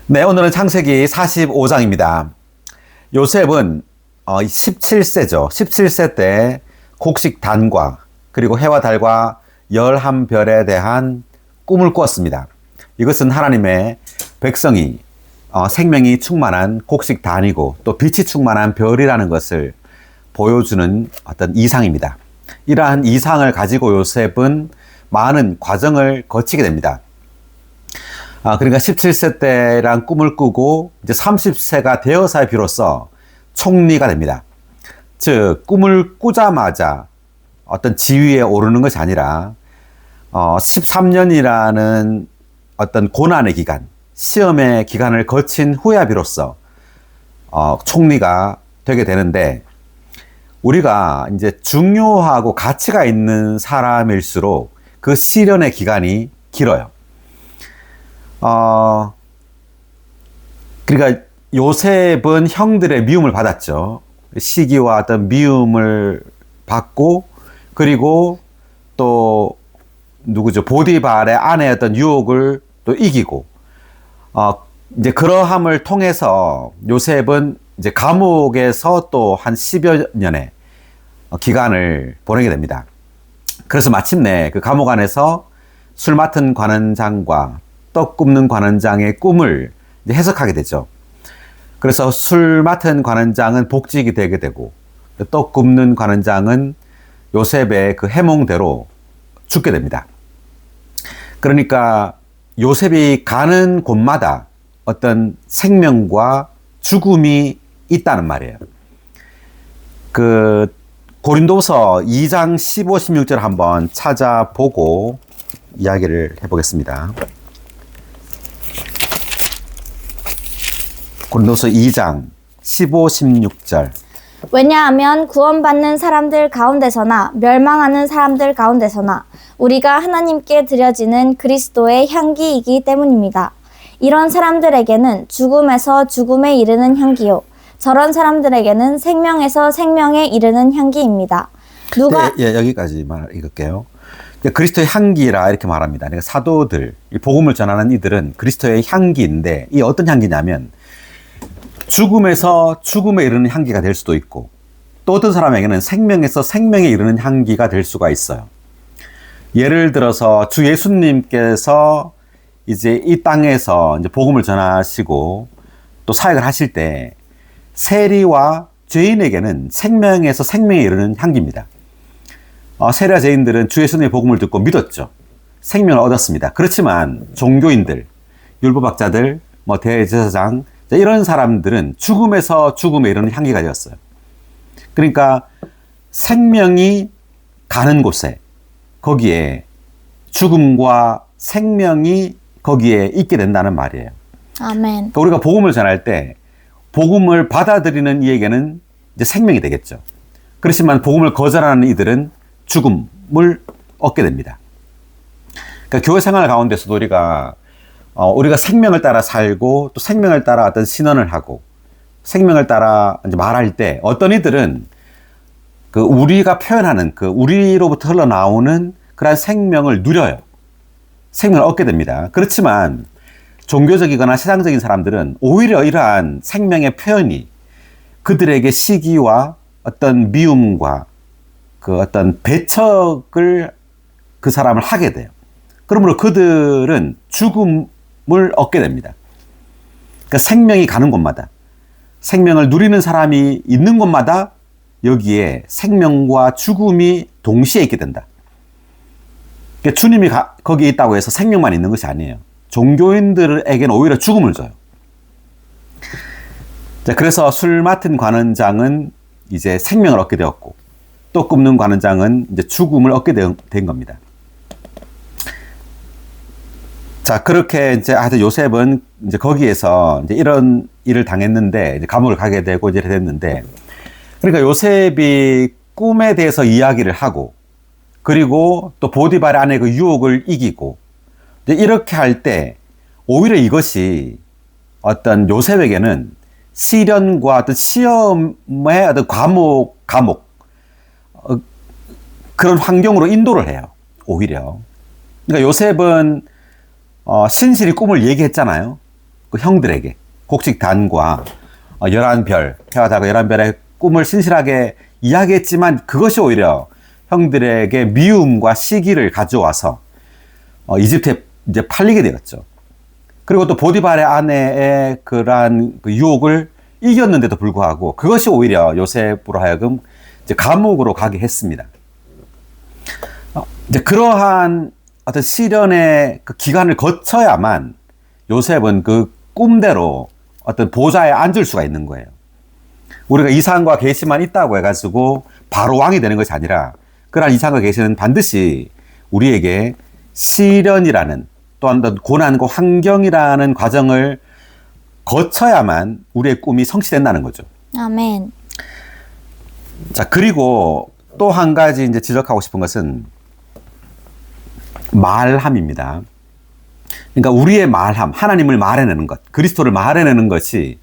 네, 오늘은 창세기 45장입니다. 요셉은 17세죠. 17세 때 곡식 단과 그리고 해와 달과 11별에 대한 꿈을 꾸었습니다. 이것은 하나님의 백성이 생명이 충만한 곡식 단이고 또 빛이 충만한 별이라는 것을 보여주는 어떤 이상입니다. 이러한 이상을 가지고 요셉은 많은 과정을 거치게 됩니다. 그러니까 17세 때랑 꿈을 꾸고 이제 30세가 되어서 비로소 총리가 됩니다. 즉, 꿈을 꾸자마자 어떤 지위에 오르는 것이 아니라 13년이라는 어떤 고난의 기간, 시험의 기간을 거친 후에 비로소 총리가 되게 되는데, 우리가 이제 중요하고 가치가 있는 사람일수록 그 시련의 기간이 길어요. 그러니까 요셉은 형들의 미움을 받았죠. 시기와 어떤 미움을 받고, 그리고 또 누구죠? 보디발의 아내였던 유혹을 또 이기고, 이제 그러함을 통해서 요셉은 이제 감옥에서 또 한 10여 년의 기간을 보내게 됩니다. 그래서 마침내 그 감옥 안에서 술 맡은 관원장과 떡 굽는 관원장의 꿈을 이제 해석하게 되죠. 그래서 술 맡은 관원장은 복직이 되게 되고, 떡 굽는 관원장은 요셉의 그 해몽대로 죽게 됩니다. 그러니까 요셉이 가는 곳마다 어떤 생명과 죽음이 있다는 말이에요. 그 고린도서 2장 15, 16절 한번 찾아보고 이야기를 해보겠습니다. 고린도서 2장 15, 16절. 왜냐하면 구원받는 사람들 가운데서나 멸망하는 사람들 가운데서나 우리가 하나님께 드려지는 그리스도의 향기이기 때문입니다. 이런 사람들에게는 죽음에서 죽음에 이르는 향기요, 저런 사람들에게는 생명에서 생명에 이르는 향기입니다. 여기까지만 읽을게요. 그리스도의 향기라 이렇게 말합니다. 그러니까 사도들, 복음을 전하는 이들은 그리스도의 향기인데, 이 어떤 향기냐면 죽음에서 죽음에 이르는 향기가 될 수도 있고, 또 어떤 사람에게는 생명에서 생명에 이르는 향기가 될 수가 있어요. 예를 들어서 주 예수님께서 이제 이 땅에서 이제 복음을 전하시고 또 사역을 하실 때 세리와 죄인에게는 생명에서 생명에 이르는 향기입니다. 세리와 죄인들은 주 예수님의 복음을 듣고 믿었죠. 생명을 얻었습니다. 그렇지만 종교인들, 율법학자들, 대제사장, 이런 사람들은 죽음에서 죽음에 이르는 향기가 되었어요. 그러니까 생명이 가는 곳에, 거기에 죽음과 생명이 거기에 있게 된다는 말이에요. 아멘. 그러니까 우리가 복음을 전할 때 복음을 받아들이는 이에게는 이제 생명이 되겠죠. 그렇지만 복음을 거절하는 이들은 죽음을 얻게 됩니다. 그러니까 교회 생활 가운데서도 우리가 생명을 따라 살고 또 생명을 따라 어떤 신언을 하고 생명을 따라 이제 말할 때 어떤 이들은 그 우리가 표현하는 그 우리로부터 흘러나오는 그러한 생명을 누려요. 생명을 얻게 됩니다. 그렇지만 종교적이거나 세상적인 사람들은 오히려 이러한 생명의 표현이 그들에게 시기와 어떤 미움과 그 어떤 배척을 그 사람을 하게 돼요. 그러므로 그들은 죽음을 얻게 됩니다. 그러니까 생명이 가는 곳마다, 생명을 누리는 사람이 있는 곳마다 여기에 생명과 죽음이 동시에 있게 된다. 그러니까 주님이 거기에 있다고 해서 생명만 있는 것이 아니에요. 종교인들에게는 오히려 죽음을 줘요. 자, 그래서 술 맡은 관원장은 이제 생명을 얻게 되었고, 떡 굽는 관원장은 이제 죽음을 얻게 된 겁니다. 자, 그렇게 이제 하여튼 요셉은 이제 거기에서 이제 이런 일을 당했는데, 이제 감옥을 가게 되고 이제 됐는데, 그러니까 요셉이 꿈에 대해서 이야기를 하고, 그리고 또 보디발의 아내 그 유혹을 이기고, 이렇게 할 때 오히려 이것이 어떤 요셉에게는 시련과 어떤 시험의 어떤 감옥 그런 환경으로 인도를 해요. 오히려. 그러니까 요셉은 신실히 꿈을 얘기했잖아요. 그 형들에게 곡식단과 11별, 해와 달과 11별의 꿈을 신실하게 이야기했지만 그것이 오히려 형들에게 미움과 시기를 가져와서 이집트에 이제 팔리게 되었죠. 그리고 또 보디발의 아내의 그러한 그 유혹을 이겼는데도 불구하고 그것이 오히려 요셉으로 하여금 이제 감옥으로 가게 했습니다. 이제 그러한 어떤 시련의 그 기간을 거쳐야만 요셉은 그 꿈대로 어떤 보좌에 앉을 수가 있는 거예요. 우리가 이상과 계시만 있다고 해가지고 바로 왕이 되는 것이 아니라 그러한 이상과 계시는 반드시 우리에게 시련이라는 또한 고난과 환경이라는 과정을 거쳐야만 우리의 꿈이 성취된다는 거죠. 아멘. 자, 그리고 또 한 가지 이제 지적하고 싶은 것은 말함입니다. 그러니까 우리의 말함, 하나님을 말해내는 것, 그리스도를 말해내는 것이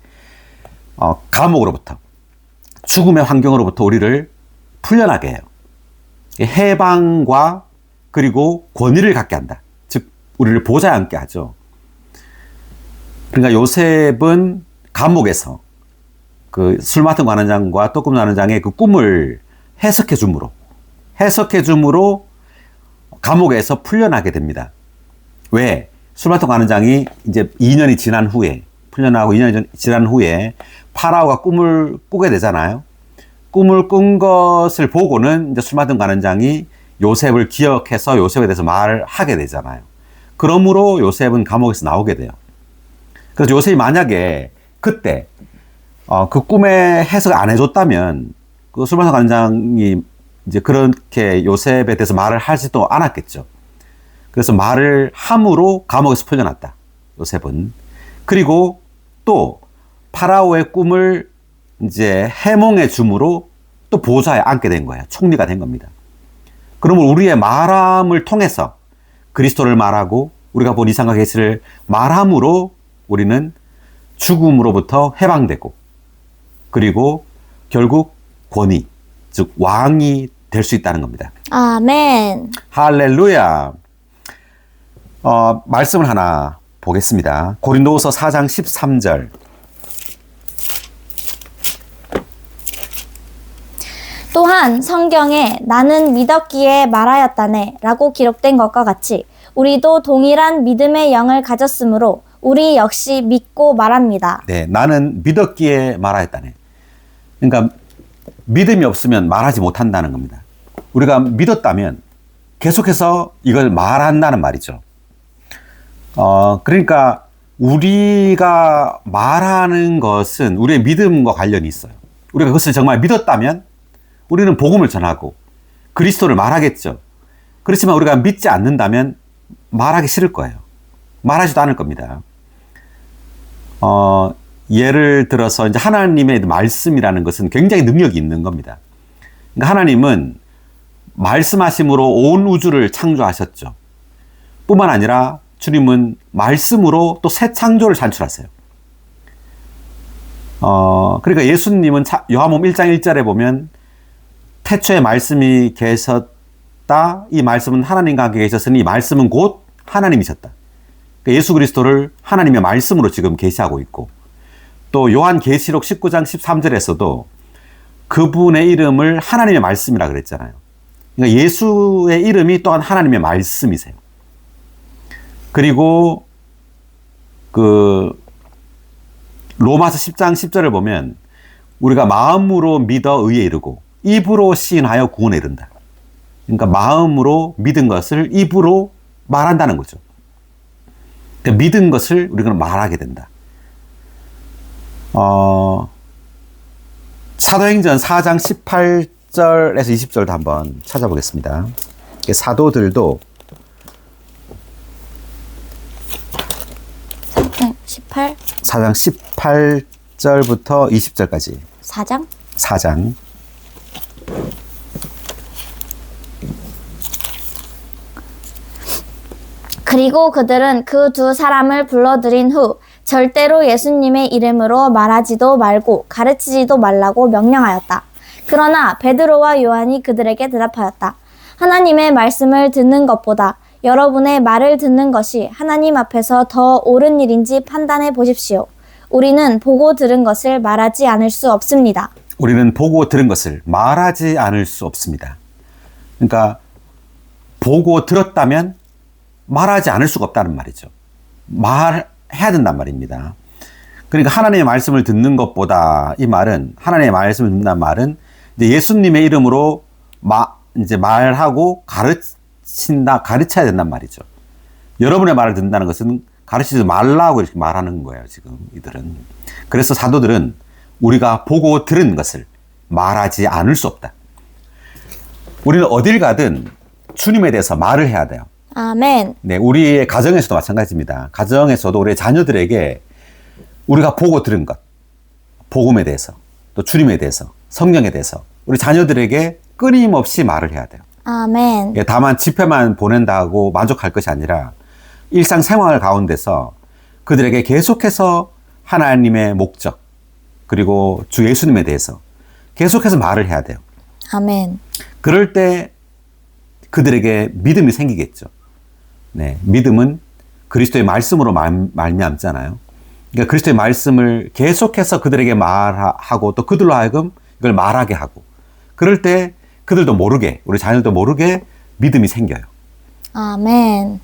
감옥으로부터, 죽음의 환경으로부터 우리를 풀려나게 해요. 해방과 그리고 권위를 갖게 한다. 즉 우리를 보좌에 앉게 하죠. 그러니까 요셉은 감옥에서 그 술 맡은 관원장과 떡국 관원장의 그 꿈을 해석해 줌으로 감옥에서 풀려나게 됩니다. 왜? 술 맡은 관원장이 이제 2년이 지난 후에 풀려나고 2년이 지난 후에 파라오가 꿈을 꾸게 되잖아요. 꿈을 꾼 것을 보고는 이제 술 맡은 관원장이 요셉을 기억해서 요셉에 대해서 말을 하게 되잖아요. 그러므로 요셉은 감옥에서 나오게 돼요. 그래서 요셉이 만약에 그때 그 꿈의 해석을 안 해줬다면 그 술 맡은 관원장이 이제 그렇게 요셉에 대해서 말을 하지도 않았겠죠. 그래서 말을 함으로 감옥에서 풀려났다. 요셉은. 그리고 또 파라오의 꿈을 이제 해몽해 줌으로 또 보좌에 앉게 된 거예요. 총리가 된 겁니다. 그러면 우리의 말함을 통해서 그리스도를 말하고 우리가 본 이상과 계시를 말함으로 우리는 죽음으로부터 해방되고 그리고 결국 권위, 즉 왕이 될 수 있다는 겁니다. 아멘. 할렐루야. 말씀을 하나 보겠습니다. 고린도후서 4장 13절. 또한 성경에 나는 믿었기에 말하였다네 라고 기록된 것과 같이 우리도 동일한 믿음의 영을 가졌으므로 우리 역시 믿고 말합니다. 네, 나는 믿었기에 말하였다네. 그러니까 믿음이 없으면 말하지 못한다는 겁니다. 우리가 믿었다면 계속해서 이걸 말한다는 말이죠. 그러니까 우리가 말하는 것은 우리의 믿음과 관련이 있어요. 우리가 그것을 정말 믿었다면 우리는 복음을 전하고 그리스도를 말하겠죠. 그렇지만 우리가 믿지 않는다면 말하기 싫을 거예요. 말하지도 않을 겁니다. 예를 들어서 이제 하나님의 말씀이라는 것은 굉장히 능력이 있는 겁니다. 그러니까 하나님은 말씀하심으로 온 우주를 창조하셨죠. 뿐만 아니라 주님은 말씀으로 또 새 창조를 창출하세요. 그러니까 예수님은 요한복음 1장 1절에 보면 태초에 말씀이 계셨다. 이 말씀은 하나님과 함께 계셨으니 이 말씀은 곧 하나님이셨다. 그러니까 예수 그리스도를 하나님의 말씀으로 지금 계시하고 있고 또 요한계시록 19장 13절에서도 그분의 이름을 하나님의 말씀이라 그랬잖아요. 그러니까 예수의 이름이 또한 하나님의 말씀이세요. 그리고 그 로마서 10장 10절을 보면 우리가 마음으로 믿어 의에 이르고 입으로 시인하여 구원에 이른다. 그러니까 마음으로 믿은 것을 입으로 말한다는 거죠. 그러니까 믿은 것을 우리가 말하게 된다. 사도행전 4장 18절에서 20절도 한번 찾아보겠습니다. 사도들도 18? 4장 18절부터 20절까지 4장? 4장 그리고 그들은 그 두 사람을 불러들인 후 절대로 예수님의 이름으로 말하지도 말고 가르치지도 말라고 명령하였다. 그러나 베드로와 요한이 그들에게 대답하였다. 하나님의 말씀을 듣는 것보다 여러분의 말을 듣는 것이 하나님 앞에서 더 옳은 일인지 판단해 보십시오. 우리는 보고 들은 것을 말하지 않을 수 없습니다. 우리는 보고 들은 것을 말하지 않을 수 없습니다. 그러니까 보고 들었다면 말하지 않을 수가 없다는 말이죠. 말해야 된단 말입니다. 그러니까 하나님의 말씀을 듣는 것보다 이 말은 하나님의 말씀을 듣는다는 말은 이제 예수님의 이름으로 이제 말하고 가르쳐야 된단 말이죠. 여러분의 말을 듣는다는 것은 가르치지 말라고 이렇게 말하는 거예요, 지금 이들은. 그래서 사도들은 우리가 보고 들은 것을 말하지 않을 수 없다. 우리는 어딜 가든 주님에 대해서 말을 해야 돼요. 아멘. 네, 우리의 가정에서도 마찬가지입니다. 가정에서도 우리의 자녀들에게 우리가 보고 들은 것, 복음에 대해서, 또 주님에 대해서, 성령에 대해서 우리 자녀들에게 끊임없이 말을 해야 돼요. 아멘. 예, 다만 집회만 보낸다고 만족할 것이 아니라 일상생활 가운데서 그들에게 계속해서 하나님의 목적, 그리고 주 예수님에 대해서 계속해서 말을 해야 돼요. 아멘. 그럴 때 그들에게 믿음이 생기겠죠. 네, 믿음은 그리스도의 말씀으로 말미암잖아요. 그러니까 그리스도의 말씀을 계속해서 그들에게 말하고 또 그들로 하여금 이걸 말하게 하고 그럴 때 그들도 모르게 우리 자녀도 모르게 믿음이 생겨요. 아멘.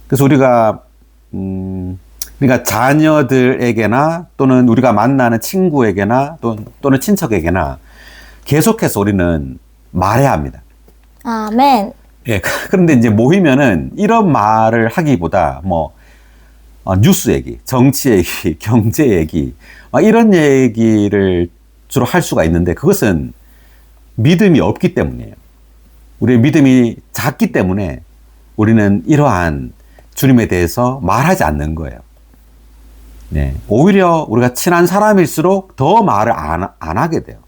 그래서 우리가 그러니까 자녀들에게나 또는 우리가 만나는 친구에게나 또는 친척에게나 계속해서 우리는 말해야 합니다. 아멘. 예, 그런데 이제 모이면은 이런 말을 하기보다 뉴스 얘기, 정치 얘기, 경제 얘기, 이런 얘기를 주로 할 수가 있는데 그것은 믿음이 없기 때문이에요. 우리의 믿음이 작기 때문에 우리는 이러한 주님에 대해서 말하지 않는 거예요. 네, 오히려 우리가 친한 사람일수록 더 말을 안 하게 돼요.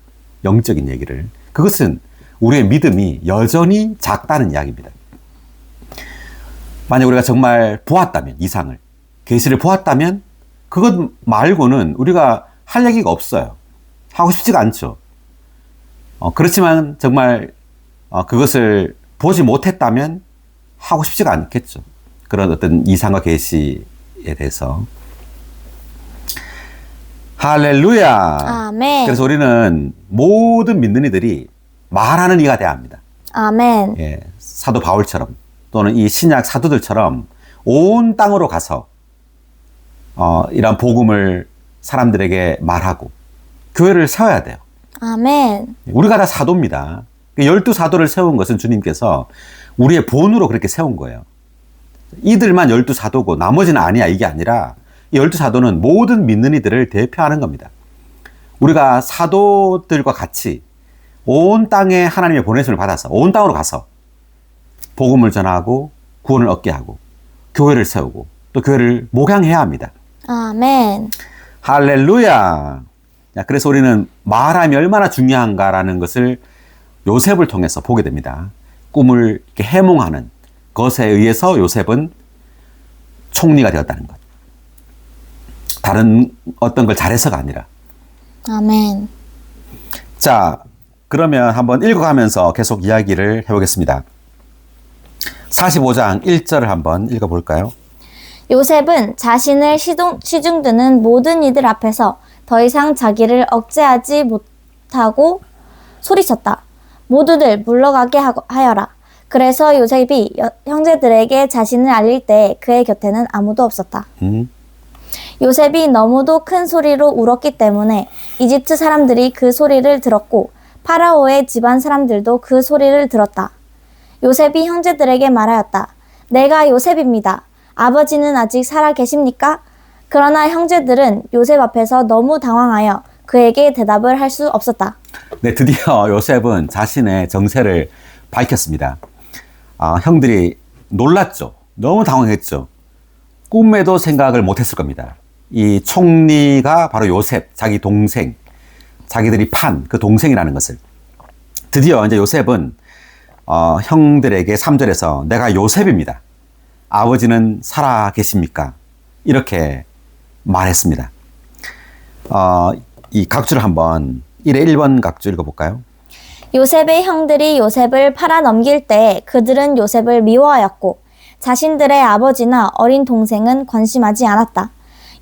영적인 얘기를. 그것은 우리의 믿음이 여전히 작다는 이야기입니다. 만약 우리가 정말 보았다면, 이상을, 계시를 보았다면 그것 말고는 우리가 할 얘기가 없어요. 하고 싶지가 않죠. 그렇지만 정말 그것을 보지 못했다면 하고 싶지가 않겠죠. 그런 어떤 이상과 계시에 대해서. 할렐루야. 아멘. 그래서 우리는 모든 믿는 이들이 말하는 이가 돼야 합니다. 아멘. 예, 사도 바울처럼 또는 이 신약 사도들처럼 온 땅으로 가서 이런 복음을 사람들에게 말하고 교회를 세워야 돼요. 아멘. 우리가 다 사도입니다. 12사도를 세운 것은 주님께서 우리의 본으로 그렇게 세운 거예요. 이들만 12사도고 나머지는 아니야 이게 아니라 이 12사도는 모든 믿는 이들을 대표하는 겁니다. 우리가 사도들과 같이 온 땅에 하나님의 보내심을 받아서 온 땅으로 가서 복음을 전하고 구원을 얻게 하고 교회를 세우고 또 교회를 목양해야 합니다. 아멘. 할렐루야. 그래서 우리는 말함이 얼마나 중요한가라는 것을 요셉을 통해서 보게 됩니다. 꿈을 이렇게 해몽하는 것에 의해서 요셉은 총리가 되었다는 것. 다른 어떤 걸 잘해서가 아니라. 아멘. 자, 그러면 한번 읽어가면서 계속 이야기를 해보겠습니다. 45장 1절을 한번 읽어볼까요? 요셉은 자신을 시중드는 모든 이들 앞에서 더 이상 자기를 억제하지 못하고 소리쳤다. 모두들 물러가게 하여라. 그래서 요셉이 형제들에게 자신을 알릴 때 그의 곁에는 아무도 없었다. 요셉이 너무도 큰 소리로 울었기 때문에 이집트 사람들이 그 소리를 들었고 파라오의 집안 사람들도 그 소리를 들었다. 요셉이 형제들에게 말하였다. 내가 요셉입니다. 아버지는 아직 살아 계십니까? 그러나 형제들은 요셉 앞에서 너무 당황하여 그에게 대답을 할 수 없었다. 네, 드디어 요셉은 자신의 정체를 밝혔습니다. 형들이 놀랐죠. 너무 당황했죠. 꿈에도 생각을 못했을 겁니다. 이 총리가 바로 요셉, 자기 동생, 자기들이 판 그 동생이라는 것을. 드디어 이제 요셉은 형들에게 3절에서 내가 요셉입니다. 아버지는 살아 계십니까? 이렇게 말했습니다. 이 각주를 한번 1의 1번 각주 읽어볼까요? 요셉의 형들이 요셉을 팔아 넘길 때 그들은 요셉을 미워하였고 자신들의 아버지나 어린 동생은 관심하지 않았다.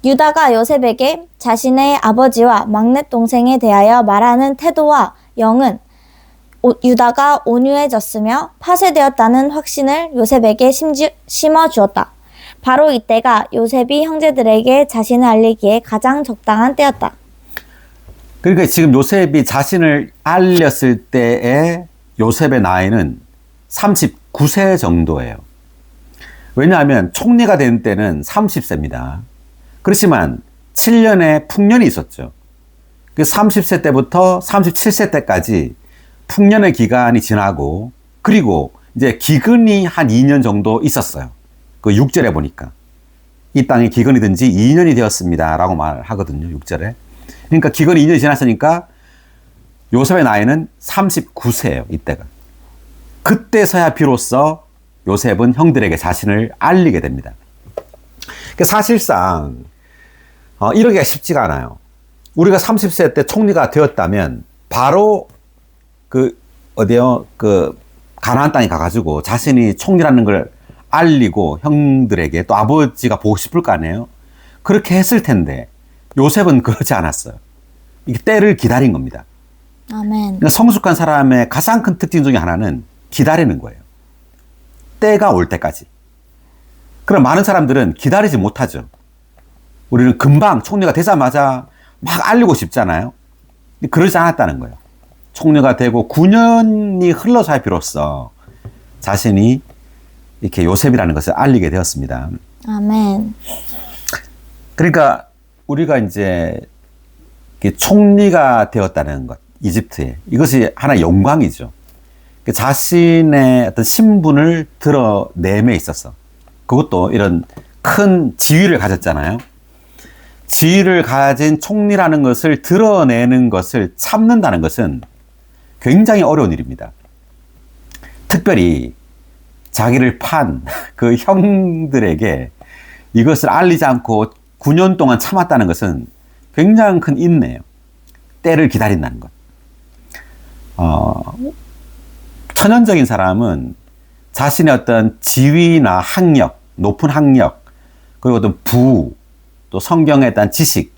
유다가 요셉에게 자신의 아버지와 막내 동생에 대하여 말하는 태도와 영은 유다가 온유해졌으며 파쇄되었다는 확신을 요셉에게 심어주었다. 바로 이때가 요셉이 형제들에게 자신을 알리기에 가장 적당한 때였다. 그러니까 지금 요셉이 자신을 알렸을 때의 요셉의 나이는 39세 정도예요. 왜냐하면 총리가 된 때는 30세입니다. 그렇지만 7년의 풍년이 있었죠. 그 30세 때부터 37세 때까지 풍년의 기간이 지나고, 그리고 이제 기근이 한 2년 정도 있었어요. 그 6절에 보니까 이 땅에 기근이 든 지 2년이 되었습니다 라고 말하거든요. 6절에. 그러니까 기근이 2년이 지났으니까 요셉의 나이는 39세예요. 이때가. 그때서야 비로소 요셉은 형들에게 자신을 알리게 됩니다. 사실상 이러기가 쉽지가 않아요. 우리가 30세 때 총리가 되었다면 바로 가나안 땅에 가가지고 자신이 총리라는 걸 알리고 형들에게, 또 아버지가 보고 싶을 거 아니에요. 그렇게 했을 텐데 요셉은 그러지 않았어요. 이게 때를 기다린 겁니다. 아멘. 그러니까 성숙한 사람의 가장 큰 특징 중에 하나는 기다리는 거예요. 때가 올 때까지. 그럼 많은 사람들은 기다리지 못하죠. 우리는 금방 총리가 되자마자 막 알리고 싶잖아요. 그러지 않았다는 거예요. 총리가 되고 9년이 흘러서야 비로소 자신이 이렇게 요셉이라는 것을 알리게 되었습니다. 아멘. 그러니까 우리가 이제 총리가 되었다는 것, 이집트에, 이것이 하나의 영광이죠. 자신의 어떤 신분을 드러냄에 있어서, 그것도 이런 큰 지위를 가졌잖아요. 지위를 가진 총리라는 것을 드러내는 것을 참는다는 것은 굉장히 어려운 일입니다. 특별히 자기를 판 그 형들에게 이것을 알리지 않고 9년 동안 참았다는 것은 굉장히 큰 인내예요. 때를 기다린다는 것. 천연적인 사람은 자신의 어떤 지위나 학력, 높은 학력, 그리고 어떤 또 성경에 대한 지식,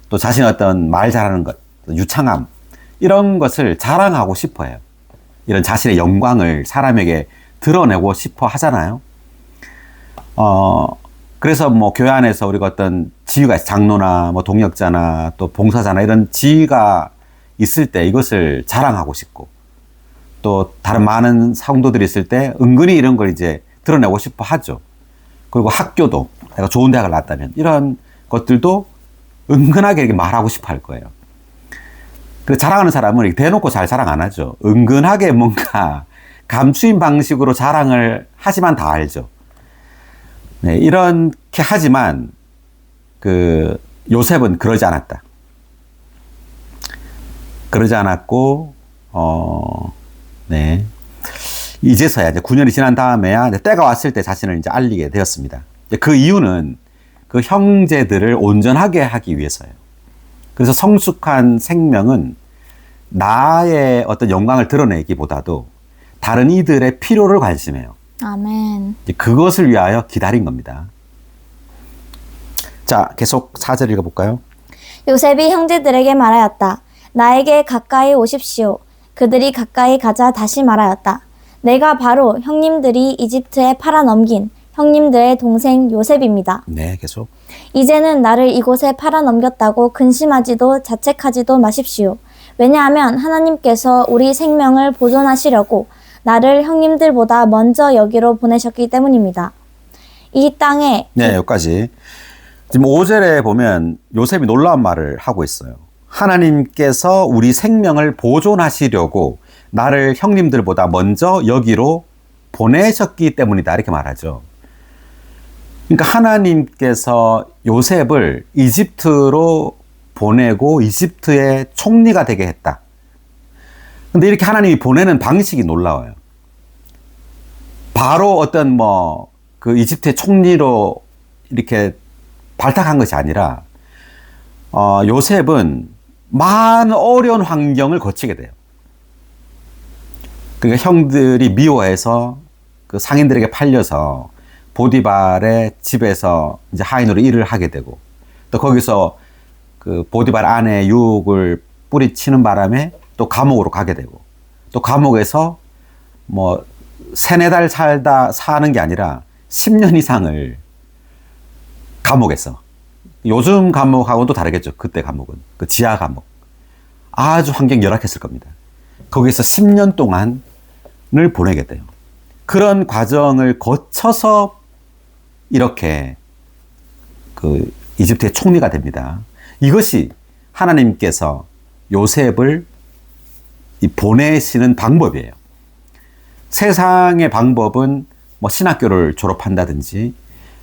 또 자신의 어떤 말 잘하는 것, 유창함, 이런 것을 자랑하고 싶어 해요. 이런 자신의 영광을 사람에게 드러내고 싶어 하잖아요. 그래서 뭐 교회 안에서 우리가 어떤 지위가, 장로나 뭐 동역자나 또 봉사자나 이런 지위가 있을 때 이것을 자랑하고 싶고, 또 다른 많은 성도들이 있을 때 은근히 이런 걸 이제 드러내고 싶어 하죠. 그리고 학교도, 내가 좋은 대학을 나왔다면 이런 것들도 은근하게 이렇게 말하고 싶어 할 거예요. 그 자랑하는 사람은 이렇게 대놓고 잘 자랑 안 하죠. 은근하게 뭔가 감추인 방식으로 자랑을 하지만 다 알죠. 네, 이렇게 하지만 요셉은 그러지 않았다. 그러지 않았고, 네. 이제서야 이제 9년이 지난 다음에야 때가 왔을 때 자신을 이제 알리게 되었습니다. 그 이유는 그 형제들을 온전하게 하기 위해서예요. 그래서 성숙한 생명은 나의 어떤 영광을 드러내기보다도 다른 이들의 필요를 관심해요. 아멘. 그것을 위하여 기다린 겁니다. 자, 계속 4절 읽어볼까요? 요셉이 형제들에게 말하였다. 나에게 가까이 오십시오. 그들이 가까이 가자 다시 말하였다. 내가 바로 형님들이 이집트에 팔아넘긴 형님들의 동생 요셉입니다. 네, 계속. 이제는 나를 이곳에 팔아넘겼다고 근심하지도 자책하지도 마십시오. 왜냐하면 하나님께서 우리 생명을 보존하시려고 나를 형님들보다 먼저 여기로 보내셨기 때문입니다. 이 땅에 네, 여기까지. 지금 5절에 보면 요셉이 놀라운 말을 하고 있어요. 하나님께서 우리 생명을 보존하시려고 나를 형님들보다 먼저 여기로 보내셨기 때문이다, 이렇게 말하죠. 그러니까 하나님께서 요셉을 이집트로 보내고 이집트의 총리가 되게 했다. 근데 이렇게 하나님이 보내는 방식이 놀라워요. 바로 어떤 그 이집트의 총리로 이렇게 발탁한 것이 아니라, 요셉은 많은 어려운 환경을 거치게 돼요. 그러니까 형들이 미워해서 그 상인들에게 팔려서 보디발의 집에서 이제 하인으로 일을 하게 되고, 또 거기서 그 보디발 아내의 유혹을 뿌리치는 바람에 또 감옥으로 가게 되고, 또 감옥에서 뭐 세네 달 사는 게 아니라 10년 이상을 감옥에서, 요즘 감옥하고는 또 다르겠죠. 그때 감옥은 그 지하 감옥, 아주 환경이 열악했을 겁니다. 거기서 10년 동안을 보내게 돼요. 그런 과정을 거쳐서 이렇게 그 이집트의 총리가 됩니다. 이것이 하나님께서 요셉을 보내시는 방법이에요. 세상의 방법은 뭐 신학교를 졸업한다든지,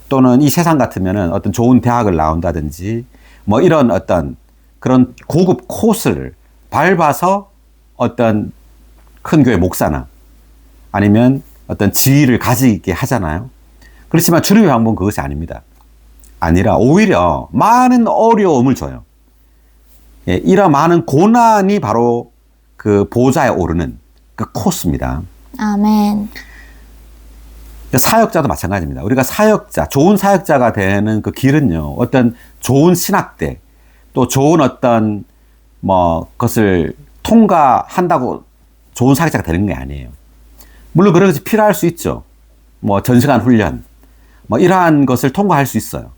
또는 이 세상 같으면은 어떤 좋은 대학을 나온다든지, 뭐 이런 어떤 그런 고급 코스를 밟아서 어떤 큰 교회 목사나 아니면 어떤 지위를 가지게 하잖아요. 그렇지만 주님의 방법은 그것이 아닙니다. 아니라 오히려 많은 어려움을 줘요. 예, 이런 많은 고난이 바로 그 보좌에 오르는 그 코스입니다. 아멘. 사역자도 마찬가지입니다. 우리가 사역자, 좋은 사역자가 되는 그 길은요, 어떤 좋은 신학대, 또 좋은 어떤 뭐 것을 통과한다고 좋은 사역자가 되는 게 아니에요. 물론 그런 것이 필요할 수 있죠. 뭐 전시간 훈련, 뭐 이러한 것을 통과할 수 있어요.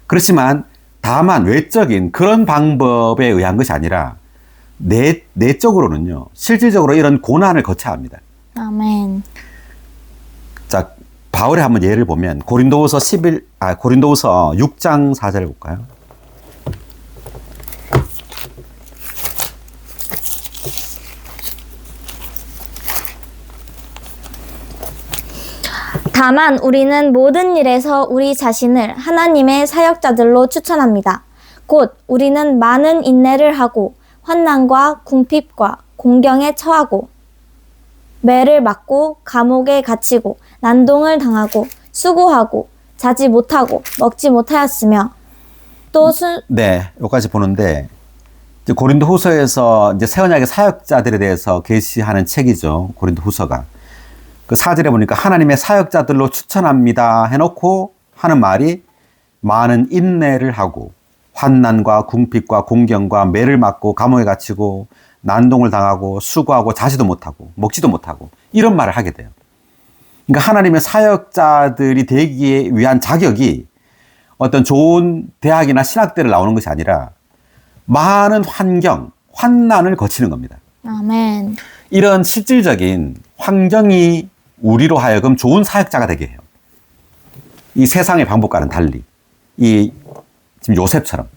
그렇지만 다만 외적인 그런 방법에 의한 것이 아니라 내적으로는요, 실질적으로 이런 고난을 거쳐야 합니다. 아멘. 자, 바울의 한번 예를 보면 고린도후서 6장 4절을 볼까요? 다만 우리는 모든 일에서 우리 자신을 하나님의 사역자들로 추천합니다. 곧 우리는 많은 인내를 하고 환난과 궁핍과 공경에 처하고 매를 맞고 감옥에 갇히고 난동을 당하고 수고하고 자지 못하고 먹지 못하였으며 또 네, 여기까지 보는데 이제 고린도후서에서 이제 새 언약의 사역자들에 대해서 계시하는 책이죠. 고린도후서가. 그 4절에 보니까 하나님의 사역자들로 추천합니다 해놓고 하는 말이 많은 인내를 하고 환난과 궁핍과 공경과 매를 맞고 감옥에 갇히고 난동을 당하고 수고하고 자지도 못하고 먹지도 못하고 이런 말을 하게 돼요. 그러니까 하나님의 사역자들이 되기 위한 자격이 어떤 좋은 대학이나 신학대를 나오는 것이 아니라 많은 환경, 환난을 거치는 겁니다. 아멘. 이런 실질적인 환경이 우리로 하여금 좋은 사역자가 되게 해요. 이 세상의 방법과는 달리. 지금 요셉처럼.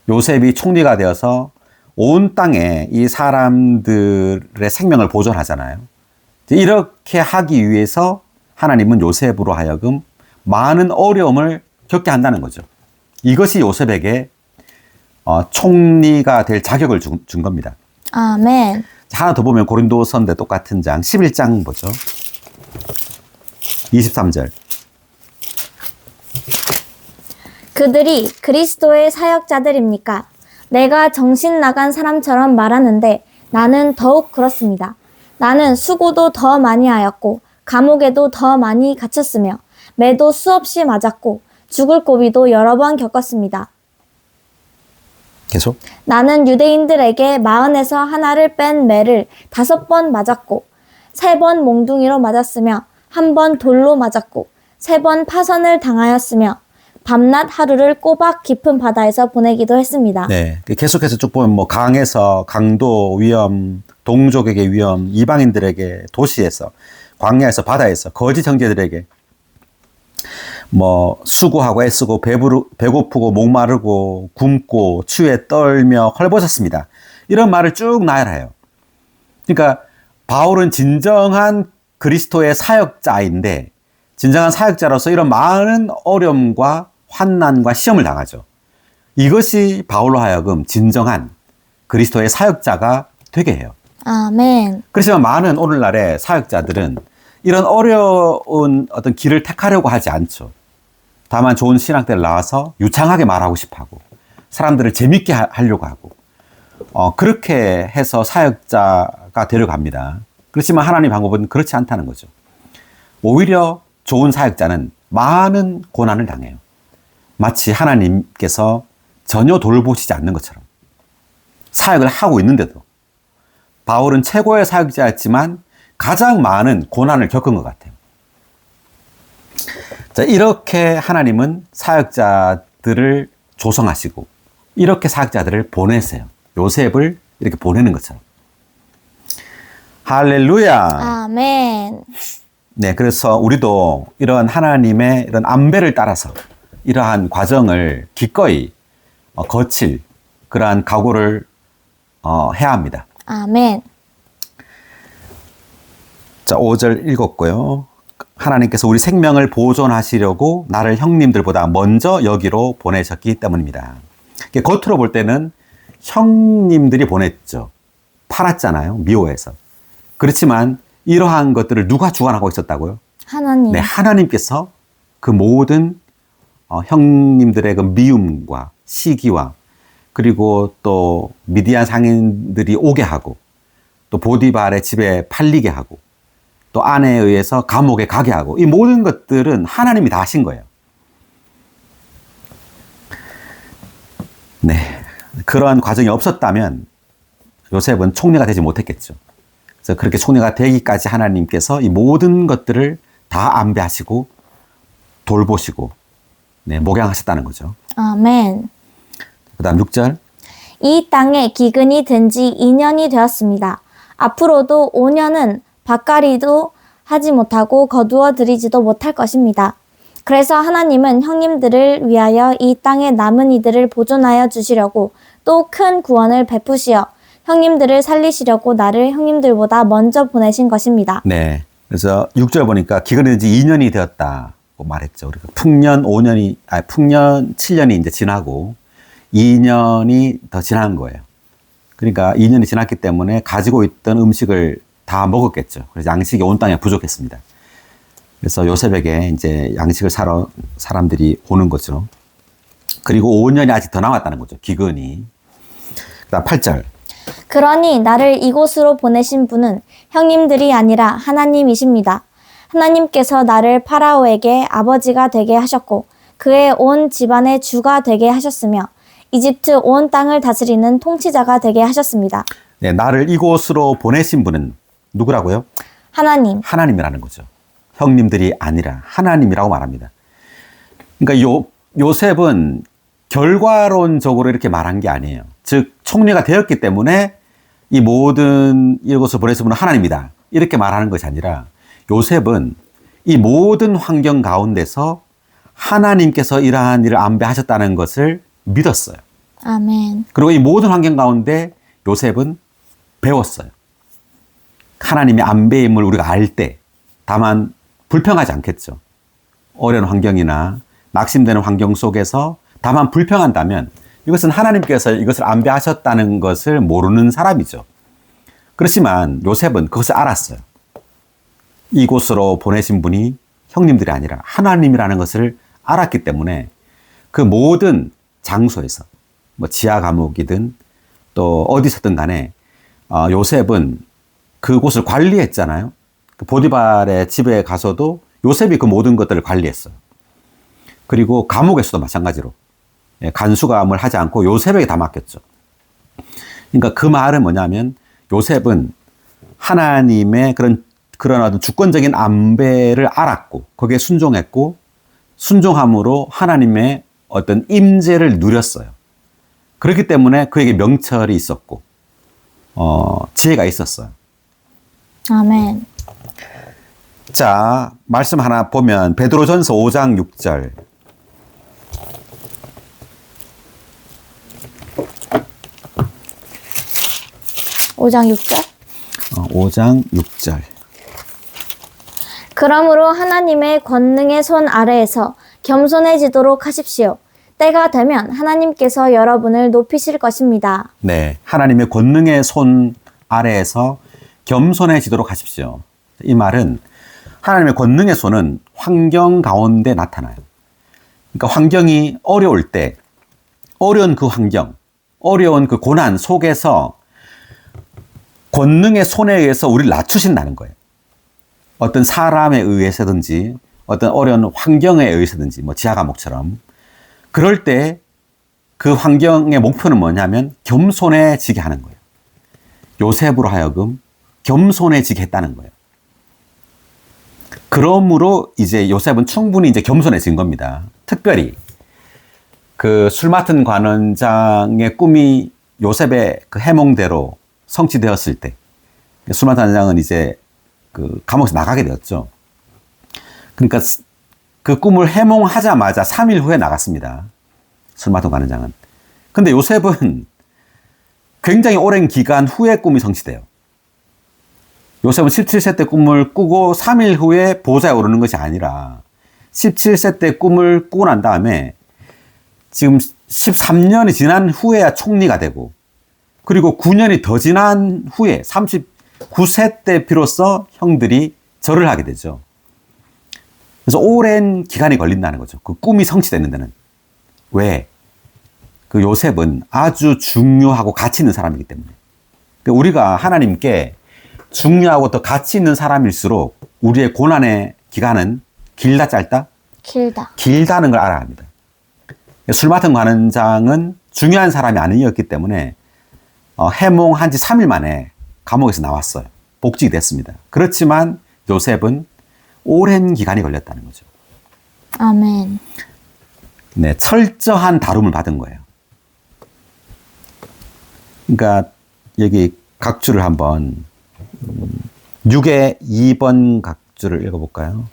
요셉이 총리가 되어서 온 땅에 이 사람들의 생명을 보존하잖아요. 이렇게 하기 위해서 하나님은 요셉으로 하여금 많은 어려움을 겪게 한다는 거죠. 이것이 요셉에게 총리가 될 자격을 준 겁니다. 아멘. 하나 더 보면 고린도서인데 똑같은 장 11장 보죠. 23절. 그들이 그리스도의 사역자들입니까? 내가 정신 나간 사람처럼 말하는데 나는 더욱 그렇습니다. 나는 수고도 더 많이 하였고 감옥에도 더 많이 갇혔으며 매도 수없이 맞았고 죽을 고비도 여러 번 겪었습니다. 계속. 나는 유대인들에게 40에서 하나를 뺀 매를 5번 맞았고 3번 몽둥이로 맞았으며 1번 돌로 맞았고 3번 파선을 당하였으며 밤낮 하루를 꼬박 깊은 바다에서 보내기도 했습니다. 네. 계속해서 쭉 보면 뭐 강에서 강도 위험, 동족에게 위험, 이방인들에게 도시에서, 광야에서, 바다에서, 거짓 형제들에게 뭐 수고하고 애쓰고 배고프고 목마르고 굶고 추위에 떨며 헐벗었습니다. 이런 말을 쭉 나열해요. 그러니까 바울은 진정한 그리스도의 사역자인데 진정한 사역자로서 이런 많은 어려움과 환난과 시험을 당하죠. 이것이 바울로 하여금 진정한 그리스도의 사역자가 되게 해요. 아멘. 그렇지만 많은 오늘날의 사역자들은 이런 어려운 어떤 길을 택하려고 하지 않죠. 다만 좋은 신학대를 나와서 유창하게 말하고 싶어 하고 사람들을 재밌게 하려고 하고 그렇게 해서 사역자가 되려고 합니다. 그렇지만 하나님의 방법은 그렇지 않다는 거죠. 오히려 좋은 사역자는 많은 고난을 당해요. 마치 하나님께서 전혀 돌보시지 않는 것처럼. 사역을 하고 있는데도. 바울은 최고의 사역자였지만 가장 많은 고난을 겪은 것 같아요. 자, 이렇게 하나님은 사역자들을 조성하시고 이렇게 사역자들을 보내세요. 요셉을 이렇게 보내는 것처럼. 할렐루야. 아멘. 네, 그래서 우리도 이런 하나님의 이런 안배를 따라서 이러한 과정을 기꺼이 거칠 그러한 각오를 해야 합니다. 아멘. 자, 5절 읽었고요. 하나님께서 우리 생명을 보존하시려고 나를 형님들보다 먼저 여기로 보내셨기 때문입니다. 겉으로 볼 때는 형님들이 보냈죠. 팔았잖아요. 미워해서. 그렇지만 이러한 것들을 누가 주관하고 있었다고요? 하나님. 네, 하나님께서 그 모든 형님들의 그 미움과 시기와 그리고 또 미디안 상인들이 오게 하고 또 보디발의 집에 팔리게 하고 또 아내에 의해서 감옥에 가게 하고 이 모든 것들은 하나님이 다 하신 거예요. 네, 그러한 과정이 없었다면 요셉은 총리가 되지 못했겠죠. 그래서 그렇게 총리가 되기까지 하나님께서 이 모든 것들을 다 안배하시고 돌보시고 네, 목양하셨다는 거죠. 아멘. 그 다음 6절. 이 땅에 기근이 든 지 2년이 되었습니다. 앞으로도 5년은 밭갈이도 하지 못하고 거두어 들이지도 못할 것입니다. 그래서 하나님은 형님들을 위하여 이 땅에 남은 이들을 보존하여 주시려고 또 큰 구원을 베푸시어 형님들을 살리시려고 나를 형님들보다 먼저 보내신 것입니다. 네. 그래서 6절 보니까 기근이 든 지 2년이 되었다고 말했죠. 우리가 풍년 7년이 이제 지나고 2년이 더 지난 거예요. 그러니까 2년이 지났기 때문에 가지고 있던 음식을 다 먹었겠죠. 그래서 양식이 온 땅에 부족했습니다. 그래서 요셉에게 이제 양식을 사러 사람들이 오는 거죠. 그리고 5년이 아직 더 남았다는 거죠. 기근이. 그다음 8절. 그러니 나를 이곳으로 보내신 분은 형님들이 아니라 하나님이십니다. 하나님께서 나를 파라오에게 아버지가 되게 하셨고 그의 온 집안의 주가 되게 하셨으며 이집트 온 땅을 다스리는 통치자가 되게 하셨습니다. 네, 나를 이곳으로 보내신 분은 누구라고요? 하나님. 하나님이라는 거죠. 형님들이 아니라 하나님이라고 말합니다. 그러니까 요셉은 결과론적으로 이렇게 말한 게 아니에요. 즉 총리가 되었기 때문에 이 모든 이곳을 보내신 분은 하나님이다. 이렇게 말하는 것이 아니라 요셉은 이 모든 환경 가운데서 하나님께서 이러한 일을 안배하셨다는 것을 믿었어요. 아멘. 그리고 이 모든 환경 가운데 요셉은 배웠어요. 하나님의 안배임을 우리가 알 때 다만 불평하지 않겠죠. 어려운 환경이나 낙심되는 환경 속에서 다만 불평한다면 이것은 하나님께서 이것을 안배하셨다는 것을 모르는 사람이죠. 그렇지만 요셉은 그것을 알았어요. 이곳으로 보내신 분이 형님들이 아니라 하나님이라는 것을 알았기 때문에 그 모든 장소에서 뭐 지하 감옥이든 또 어디서든 간에 요셉은 그곳을 관리했잖아요. 그 보디발의 집에 가서도 요셉이 그 모든 것들을 관리했어요. 그리고 감옥에서도 마찬가지로 간수감을 하지 않고 요셉에게 다 맡겼죠. 그러니까 그 말은 뭐냐면 요셉은 하나님의 그런 어떤 주권적인 안배를 알았고 거기에 순종했고 순종함으로 하나님의 어떤 임재를 누렸어요. 그렇기 때문에 그에게 명철이 있었고 지혜가 있었어요. 아멘. 자, 말씀 하나 보면 베드로전서 5장 6절. 오장 6절. 5장 6절. 그러므로 하나님의 권능의 손 아래에서 겸손해지도록 하십시오. 때가 되면 하나님께서 여러분을 높이실 것입니다. 네, 하나님의 권능의 손 아래에서 겸손해지도록 하십시오. 이 말은 하나님의 권능의 손은 환경 가운데 나타나요. 그러니까 환경이 어려울 때, 어려운 그 환경, 어려운 그 고난 속에서 권능의 손에 의해서 우리를 낮추신다는 거예요. 어떤 사람에 의해서든지 어떤 어려운 환경에 의해서든지 뭐 지하 감옥처럼 그럴 때 그 환경의 목표는 뭐냐면 겸손해지게 하는 거예요. 요셉으로 하여금 겸손해지게 했다는 거예요. 그러므로 이제 요셉은 충분히 이제 겸손해진 겁니다. 특별히 그 술 맡은 관원장의 꿈이 요셉의 그 해몽대로 성취되었을 때 술 맡은 관원장은 이제 그 감옥에서 나가게 되었죠. 그러니까 그 꿈을 해몽하자마자 3일 후에 나갔습니다. 술 맡은 관원장은. 근데 요셉은 굉장히 오랜 기간 후에 꿈이 성취돼요. 요셉은 17세 때 꿈을 꾸고 3일 후에 보좌에 오르는 것이 아니라 17세 때 꿈을 꾸고 난 다음에 지금 13년이 지난 후에야 총리가 되고 그리고 9년이 더 지난 후에 39세 때 비로소 형들이 절을 하게 되죠. 그래서 오랜 기간이 걸린다는 거죠. 그 꿈이 성취되는 데는. 왜? 그 요셉은 아주 중요하고 가치 있는 사람이기 때문에. 우리가 하나님께 중요하고 더 가치 있는 사람일수록 우리의 고난의 기간은 길다 짧다? 길다. 길다는 걸 알아야 합니다. 술 맡은 관원장은 중요한 사람이 아니었기 때문에 해몽한 지 3일 만에 감옥에서 나왔어요. 복직이 됐습니다. 그렇지만 요셉은 오랜 기간이 걸렸다는 거죠. 아멘. 네, 철저한 다룸을 받은 거예요. 그러니까 여기 각주를 한번 6의 2번 각주를 읽어볼까요?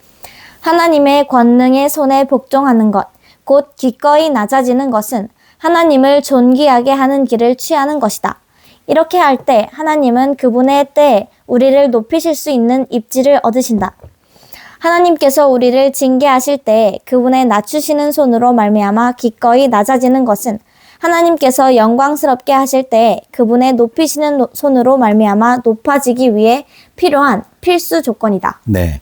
하나님의 권능의 손에 복종하는 것, 곧 기꺼이 낮아지는 것은 하나님을 존귀하게 하는 길을 취하는 것이다. 이렇게 할 때 하나님은 그분의 때에 우리를 높이실 수 있는 입지를 얻으신다. 하나님께서 우리를 징계하실 때 그분의 낮추시는 손으로 말미암아 기꺼이 낮아지는 것은 하나님께서 영광스럽게 하실 때 그분의 높이시는 손으로 말미암아 높아지기 위해 필요한 필수 조건이다. 네.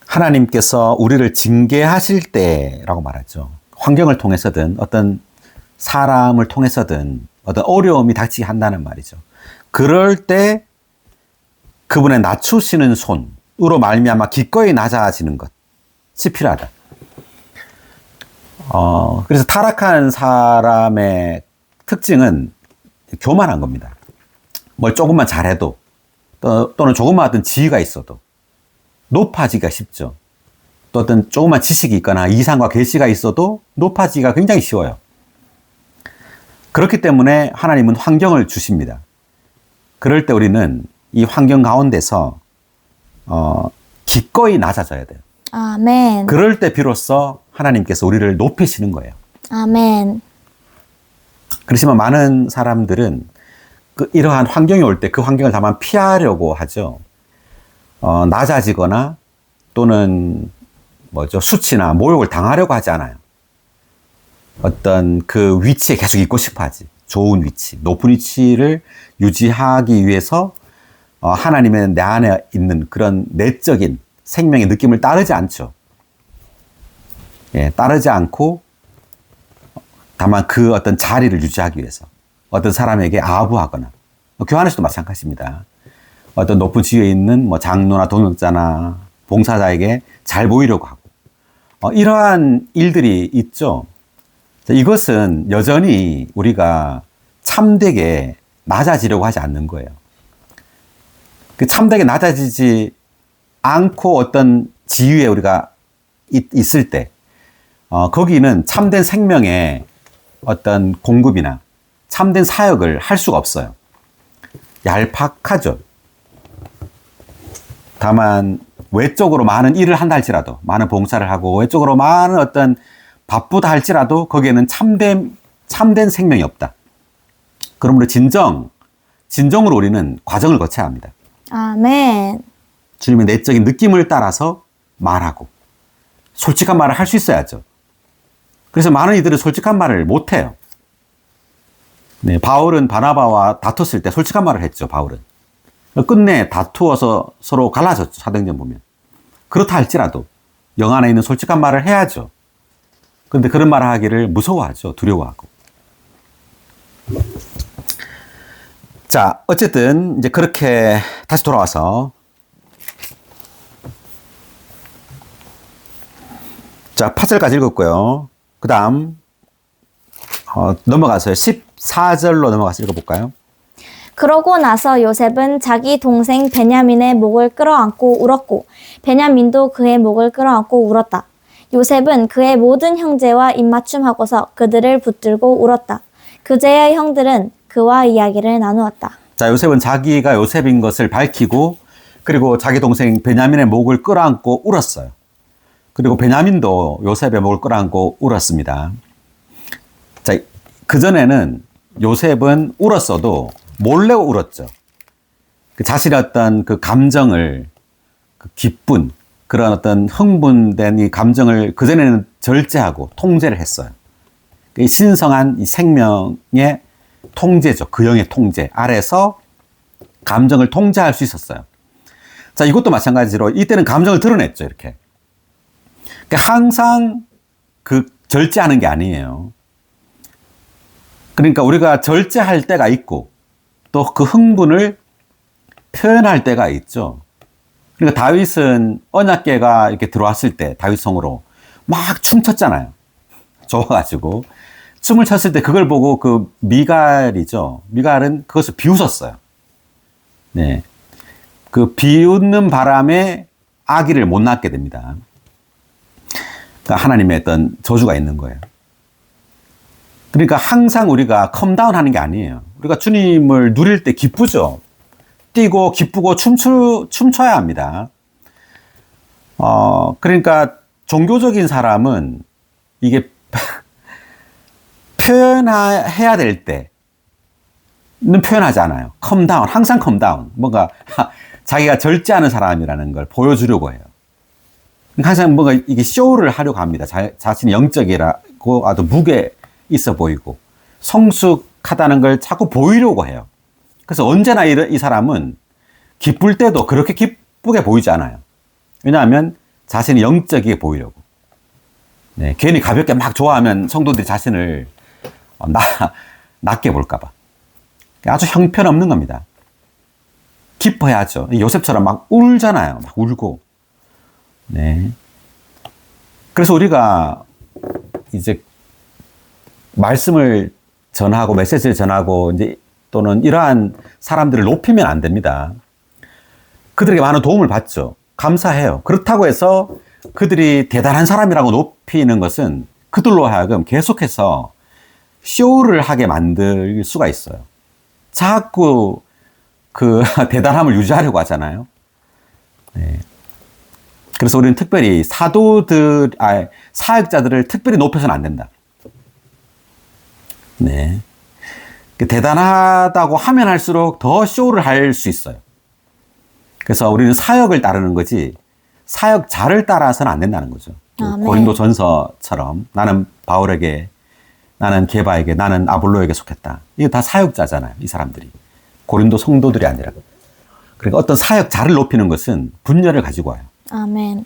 하나님께서 우리를 징계하실 때라고 말하죠. 환경을 통해서든 어떤 사람을 통해서든 어떤 어려움이 닥치게 한다는 말이죠. 그럴 때 그분의 낮추시는 손으로 말미암아 기꺼이 낮아지는 것이 필요하다. 그래서 타락한 사람의 특징은 교만한 겁니다. 뭘 조금만 잘해도 또는 조금만 어떤 지위가 있어도 높아지기가 쉽죠. 또 어떤 조금만 지식이 있거나 이상과 계시가 있어도 높아지기가 굉장히 쉬워요. 그렇기 때문에 하나님은 환경을 주십니다. 그럴 때 우리는 이 환경 가운데서 기꺼이 낮아져야 돼요. 아멘. 그럴 때 비로소 하나님께서 우리를 높이시는 거예요. 아멘. 그렇지만 많은 사람들은 이러한 환경이 올 때 그 환경을 다만 피하려고 하죠. 낮아지거나 또는 수치나 모욕을 당하려고 하지 않아요. 어떤 그 위치에 계속 있고 싶어 하지. 좋은 위치, 높은 위치를 유지하기 위해서 하나님의 내 안에 있는 그런 내적인 생명의 느낌을 따르지 않죠. 예, 따르지 않고 다만 그 어떤 자리를 유지하기 위해서 어떤 사람에게 아부하거나 교회 안에서도 마찬가지입니다. 어떤 높은 지위에 있는 장로나 동역자나 봉사자에게 잘 보이려고 하고 이러한 일들이 있죠. 이것은 여전히 우리가 참되게 낮아지려고 하지 않는 거예요. 그 참되게 낮아지지 않고 어떤 지위에 우리가 있을 때 거기는 참된 생명의 어떤 공급이나 참된 사역을 할 수가 없어요. 얄팍하죠. 다만 외적으로 많은 일을 한다 할지라도 많은 봉사를 하고 외적으로 많은 어떤 바쁘다 할지라도 거기에는 참된 생명이 없다. 그러므로 진정으로 우리는 과정을 거쳐야 합니다. 아멘. 주님의 내적인 느낌을 따라서 말하고 솔직한 말을 할 수 있어야죠. 그래서 많은 이들은 솔직한 말을 못해요. 네, 바울은 바나바와 다퉜을 때 솔직한 말을 했죠. 바울은 끝내 다투어서 서로 갈라졌죠. 사도행전 보면. 그렇다 할지라도 영 안에 있는 솔직한 말을 해야죠. 그런데 그런 말을 하기를 무서워하죠. 두려워하고. 자, 어쨌든 이제 그렇게 다시 돌아와서 자, 8절까지 읽었고요. 그 다음, 넘어가서요. 14절로 넘어가서 읽어볼까요? 그러고 나서 요셉은 자기 동생 베냐민의 목을 끌어안고 울었고 베냐민도 그의 목을 끌어안고 울었다. 요셉은 그의 모든 형제와 입맞춤하고서 그들을 붙들고 울었다. 그제야 형들은 그와 이야기를 나누었다. 자, 요셉은 자기가 요셉인 것을 밝히고 그리고 자기 동생 베냐민의 목을 끌어안고 울었어요. 그리고 베냐민도 요셉의 목을 끌어안고 울었습니다. 자, 그전에는 요셉은 울었어도 몰래 울었죠. 그 자신의 어떤 그 감정을, 그 기쁜, 그런 어떤 흥분된 이 감정을 그전에는 절제하고 통제를 했어요. 이 신성한 이 생명의 통제죠. 그 영의 통제 아래서 감정을 통제할 수 있었어요. 자, 이것도 마찬가지로 이때는 감정을 드러냈죠. 이렇게. 그러니까 항상 그 절제하는 게 아니에요. 그러니까 우리가 절제할 때가 있고 또 그 흥분을 표현할 때가 있죠. 그러니까 다윗은 언약궤가 이렇게 들어왔을 때 다윗 성으로 막 춤췄잖아요. 좋아가지고 춤을 췄을 때 그걸 보고 그 미갈이죠. 미갈은 그것을 비웃었어요. 네, 그 비웃는 바람에 아기를 못 낳게 됩니다. 그러니까 하나님의 어떤 저주가 있는 거예요. 그러니까 항상 우리가 컴다운 하는 게 아니에요. 우리가 주님을 누릴 때 기쁘죠. 뛰고 기쁘고 춤춰야 합니다. 그러니까 종교적인 사람은 이게 표현해야 될 때는 표현하지 않아요. 컴다운, 항상 컴다운. 뭔가 자기가 절제하는 사람이라는 걸 보여주려고 해요. 항상 뭔가 이게 쇼를 하려고 합니다. 자신이 영적이라고 아주 무게 있어 보이고 성숙하다는 걸 자꾸 보이려고 해요. 그래서 언제나 이 사람은 기쁠 때도 그렇게 기쁘게 보이지 않아요. 왜냐하면 자신이 영적이게 보이려고. 네, 괜히 가볍게 막 좋아하면 성도들이 자신을 낮게 볼까봐. 아주 형편없는 겁니다. 기뻐야죠. 요셉처럼 막 울잖아요. 막 울고. 네. 그래서 우리가 이제 말씀을 전하고 메시지를 전하고 이제 또는 이러한 사람들을 높이면 안 됩니다. 그들에게 많은 도움을 받죠. 감사해요. 그렇다고 해서 그들이 대단한 사람이라고 높이는 것은 그들로 하여금 계속해서 쇼를 하게 만들 수가 있어요. 자꾸 그 대단함을 유지하려고 하잖아요. 네. 그래서 우리는 특별히 사역자들을 특별히 높여서는 안 된다. 네. 대단하다고 하면 할수록 더 쇼를 할 수 있어요. 그래서 우리는 사역을 따르는 거지 사역자를 따라서는 안 된다는 거죠. 고린도 전서처럼 나는 바울에게, 나는 게바에게, 나는 아볼로에게 속했다. 이게 다 사역자잖아요. 이 사람들이. 고린도 성도들이 아니라. 그러니까 어떤 사역자를 높이는 것은 분열을 가지고 와요. 아멘.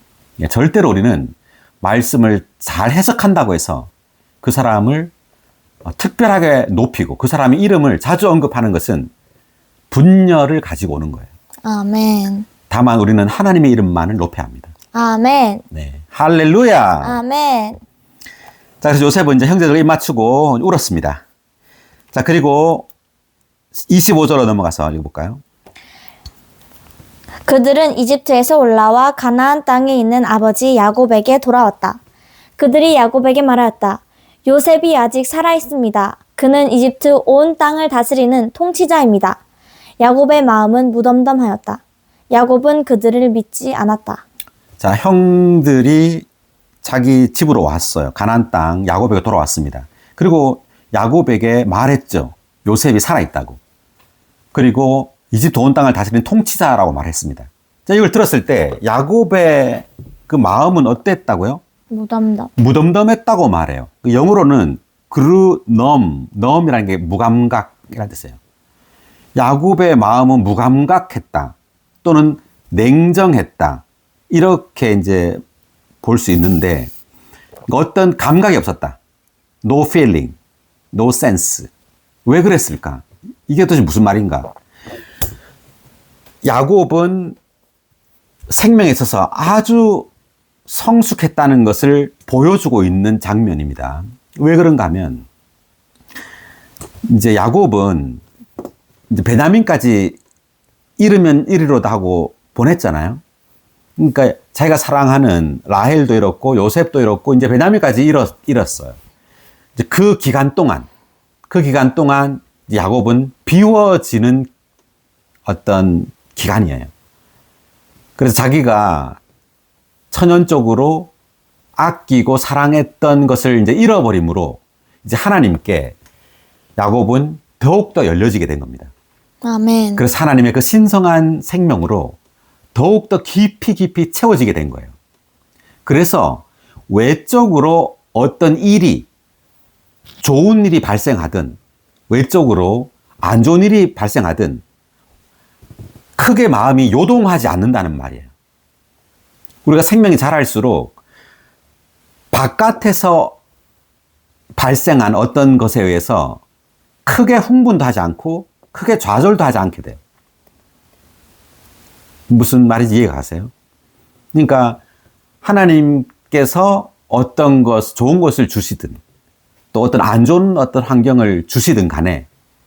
절대로 우리는 말씀을 잘 해석한다고 해서 그 사람을 특별하게 높이고 그 사람의 이름을 자주 언급하는 것은 분열을 가지고 오는 거예요. 아멘. 다만 우리는 하나님의 이름만을 높여야 합니다. 아멘. 네, 할렐루야. 아멘. 자, 그래서 요셉은 이제 형제들과 입 맞추고 울었습니다. 자, 그리고 25절로 넘어가서 읽어볼까요? 그들은 이집트에서 올라와 가나안 땅에 있는 아버지 야곱에게 돌아왔다. 그들이 야곱에게 말하였다. 요셉이 아직 살아 있습니다. 그는 이집트 온 땅을 다스리는 통치자입니다. 야곱의 마음은 무덤덤하였다. 야곱은 그들을 믿지 않았다. 자, 형들이 자기 집으로 왔어요. 가나안 땅 야곱에게 돌아왔습니다. 그리고 야곱에게 말했죠. 요셉이 살아있다고. 그리고 이집트 온 땅을 다스리는 통치자라고 말했습니다. 자, 이걸 들었을 때 야곱의 그 마음은 어땠다고요? 무덤덤했다고 말해요. 영어로는 넘이라는 게 무감각이라는 뜻이에요. 야곱의 마음은 무감각했다 또는 냉정했다 이렇게 이제 볼 수 있는데 어떤 감각이 없었다. No feeling, no sense. 왜 그랬을까? 이게 도대체 무슨 말인가? 야곱은 생명에 있어서 아주 성숙했다는 것을 보여주고 있는 장면입니다. 왜 그런가 하면 이제 야곱은 이제 베냐민까지 이르면 이리로다 하고 보냈잖아요. 그러니까 자기가 사랑하는 라헬도 잃었고 요셉도 잃었고 이제 베냐민까지 잃었어요. 이제 그 기간 동안 야곱은 비워지는 어떤 기간이에요. 그래서 자기가 천연적으로 아끼고 사랑했던 것을 이제 잃어버림으로 이제 하나님께 야곱은 더욱더 열려지게 된 겁니다. 아멘. 그래서 하나님의 그 신성한 생명으로 더욱더 깊이 채워지게 된 거예요. 그래서 외적으로 어떤 일이, 좋은 일이 발생하든 외적으로 안 좋은 일이 발생하든 크게 마음이 요동하지 않는다는 말이에요. 우리가 생명이 자랄수록 바깥에서 발생한 어떤 것에 의해서 크게 흥분도 하지 않고 크게 좌절도 하지 않게 돼요. 무슨 말인지 이해가 가세요? 그러니까 하나님께서 어떤 것, 좋은 것을 주시든 또 어떤 안 좋은 어떤 환경을 주시든 간에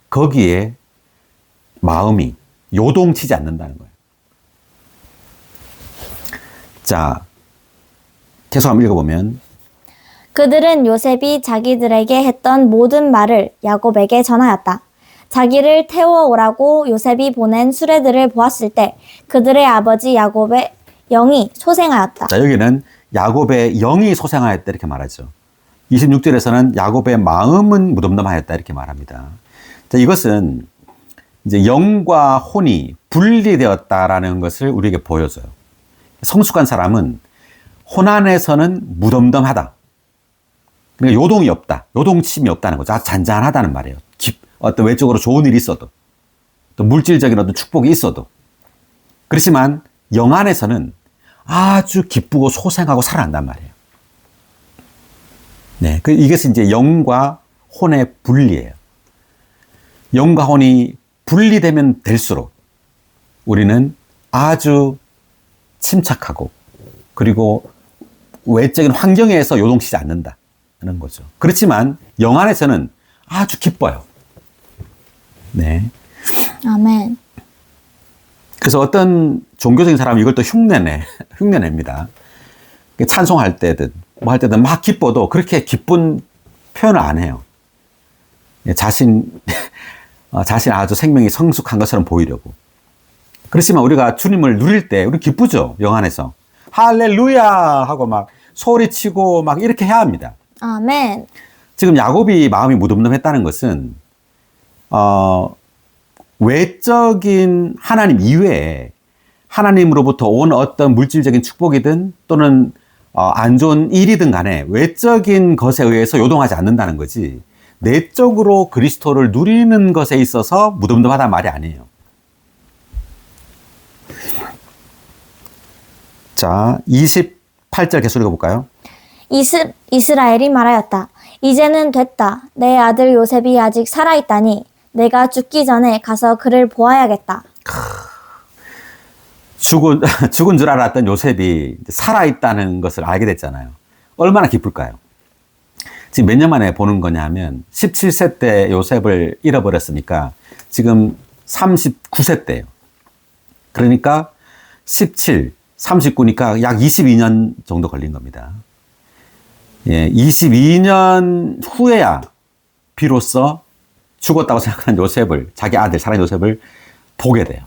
거기에 마음이 요동치지 않는다는 거예요. 자, 계속 한번 읽어보면 그들은 요셉이 자기들에게 했던 모든 말을 야곱에게 전하였다. 자기를 태워오라고 요셉이 보낸 수레들을 보았을 때 그들의 아버지 야곱의 영이 소생하였다. 자, 여기는 야곱의 영이 소생하였다 이렇게 말하죠. 26절에서는 야곱의 마음은 무덤덤하였다 이렇게 말합니다. 자, 이것은 이제 영과 혼이 분리되었다라는 것을 우리에게 보여줘요. 성숙한 사람은 혼 안에서는 무덤덤하다. 그러니까 요동이 없다. 요동침이 없다는 거죠. 잔잔하다는 말이에요. 어떤 외적으로 좋은 일이 있어도 또 물질적인 어떤 축복이 있어도 그렇지만 영 안에서는 아주 기쁘고 소생하고 살아난단 말이에요. 네, 이것이 이제 영과 혼의 분리예요. 영과 혼이 분리되면 될수록 우리는 아주 침착하고 그리고 외적인 환경에서 요동치지 않는다는 거죠. 그렇지만 영 안에서는 아주 기뻐요. 네. 아멘. 그래서 어떤 종교적인 사람이 이걸 또 흉내냅니다. 찬송할 때든 뭐 할 때든 막 기뻐도 그렇게 기쁜 표현을 안 해요. 자신 아주 생명이 성숙한 것처럼 보이려고. 그렇지만 우리가 주님을 누릴 때 우리 기쁘죠. 영 안에서. 할렐루야 하고 막 소리치고 막 이렇게 해야 합니다. 아멘. 지금 야곱이 마음이 무덤덤했다는 것은 외적인 하나님 이외에 하나님으로부터 온 어떤 물질적인 축복이든 또는 안 좋은 일이든 간에 외적인 것에 의해서 요동하지 않는다는 거지 내적으로 그리스도를 누리는 것에 있어서 무덤덤하다는 말이 아니에요. 자, 28절 계속 읽어볼까요? 이스라엘이 말하였다. 이제는 됐다. 내 아들 요셉이 아직 살아있다니 내가 죽기 전에 가서 그를 보아야겠다. 죽은 줄 알았던 요셉이 살아있다는 것을 알게 됐잖아요. 얼마나 기쁠까요? 지금 몇 년 만에 보는 거냐 하면 17세 때 요셉을 잃어버렸으니까 지금 39세 때예요. 그러니까 17, 39니까 약 22년 정도 걸린 겁니다. 예, 22년 후에야 비로소 죽었다고 생각하는 요셉을, 자기 아들 살아있는 요셉을 보게 돼요.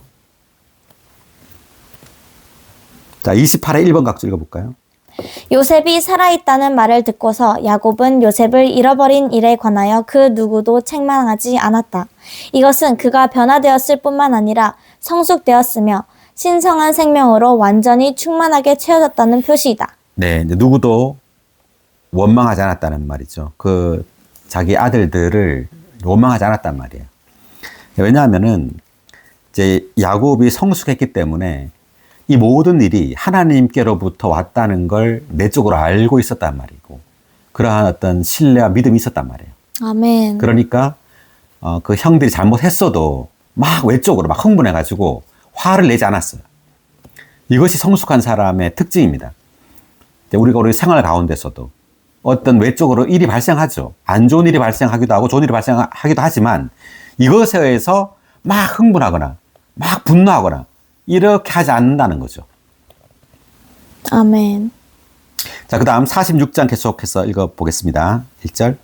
자, 28의 1번 각주 읽어볼까요? 요셉이 살아있다는 말을 듣고서 야곱은 요셉을 잃어버린 일에 관하여 그 누구도 책망하지 않았다. 이것은 그가 변화되었을 뿐만 아니라 성숙되었으며 신성한 생명으로 완전히 충만하게 채워졌다는 표시이다. 네, 이제 누구도 원망하지 않았다는 말이죠. 자기 아들들을 원망하지 않았단 말이에요. 왜냐하면은 이제 야곱이 성숙했기 때문에 이 모든 일이 하나님께로부터 왔다는 걸 내적으로 알고 있었단 말이고 그러한 어떤 신뢰와 믿음이 있었단 말이에요. 아멘. 그러니까 그 형들이 잘못했어도 막 외적으로 막 흥분해가지고 화를 내지 않았어요. 이것이 성숙한 사람의 특징입니다. 우리가 우리 생활 가운데서도 어떤 외적으로 일이 발생하죠. 안 좋은 일이 발생하기도 하고 좋은 일이 발생하기도 하지만 이것에 의해서 막 흥분하거나 막 분노하거나 이렇게 하지 않는다는 거죠. 아멘. 자, 그 다음 46장 계속해서 읽어보겠습니다. 1절.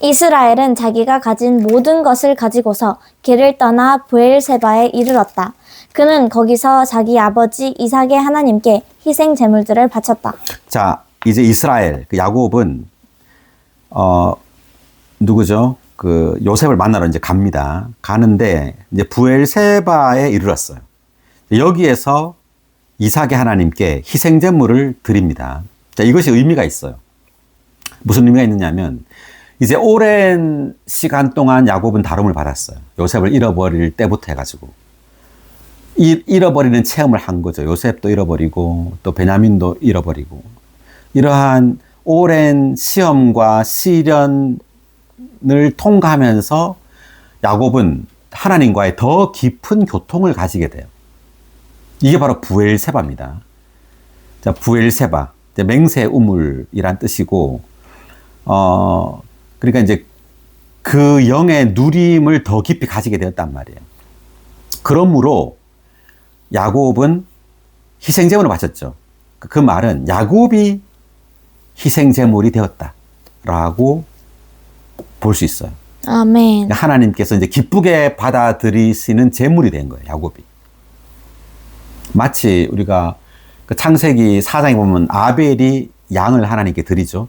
이스라엘은 자기가 가진 모든 것을 가지고서 길을 떠나 브엘세바에 이르렀다. 그는 거기서 자기 아버지 이삭의 하나님께 희생 제물들을 바쳤다. 자, 이제 이스라엘, 그 야곱은, 누구죠? 그 요셉을 만나러 이제 갑니다. 가는데 이제 브엘세바에 이르렀어요. 여기에서 이삭의 하나님께 희생 제물을 드립니다. 자, 이것이 의미가 있어요. 무슨 의미가 있느냐면 이제 오랜 시간 동안 야곱은 다름을 받았어요. 요셉을 잃어버릴 때부터 해가지고 잃어버리는 체험을 한 거죠. 요셉도 잃어버리고 또 베냐민도 잃어버리고 이러한 오랜 시험과 시련을 통과하면서 야곱은 하나님과의 더 깊은 교통을 가지게 돼요. 이게 바로 부엘세바입니다. 자, 부엘세바, 맹세 우물이란 뜻이고, 그러니까 이제 그 영의 누림을 더 깊이 가지게 되었단 말이에요. 그러므로 야곱은 희생제물을 바쳤죠. 그 말은 야곱이 희생제물이 되었다라고 볼 수 있어요. 아멘. 하나님께서 이제 기쁘게 받아들이시는 제물이 된 거예요, 야곱이. 마치 우리가 그 창세기 4장에 보면 아벨이 양을 하나님께 드리죠.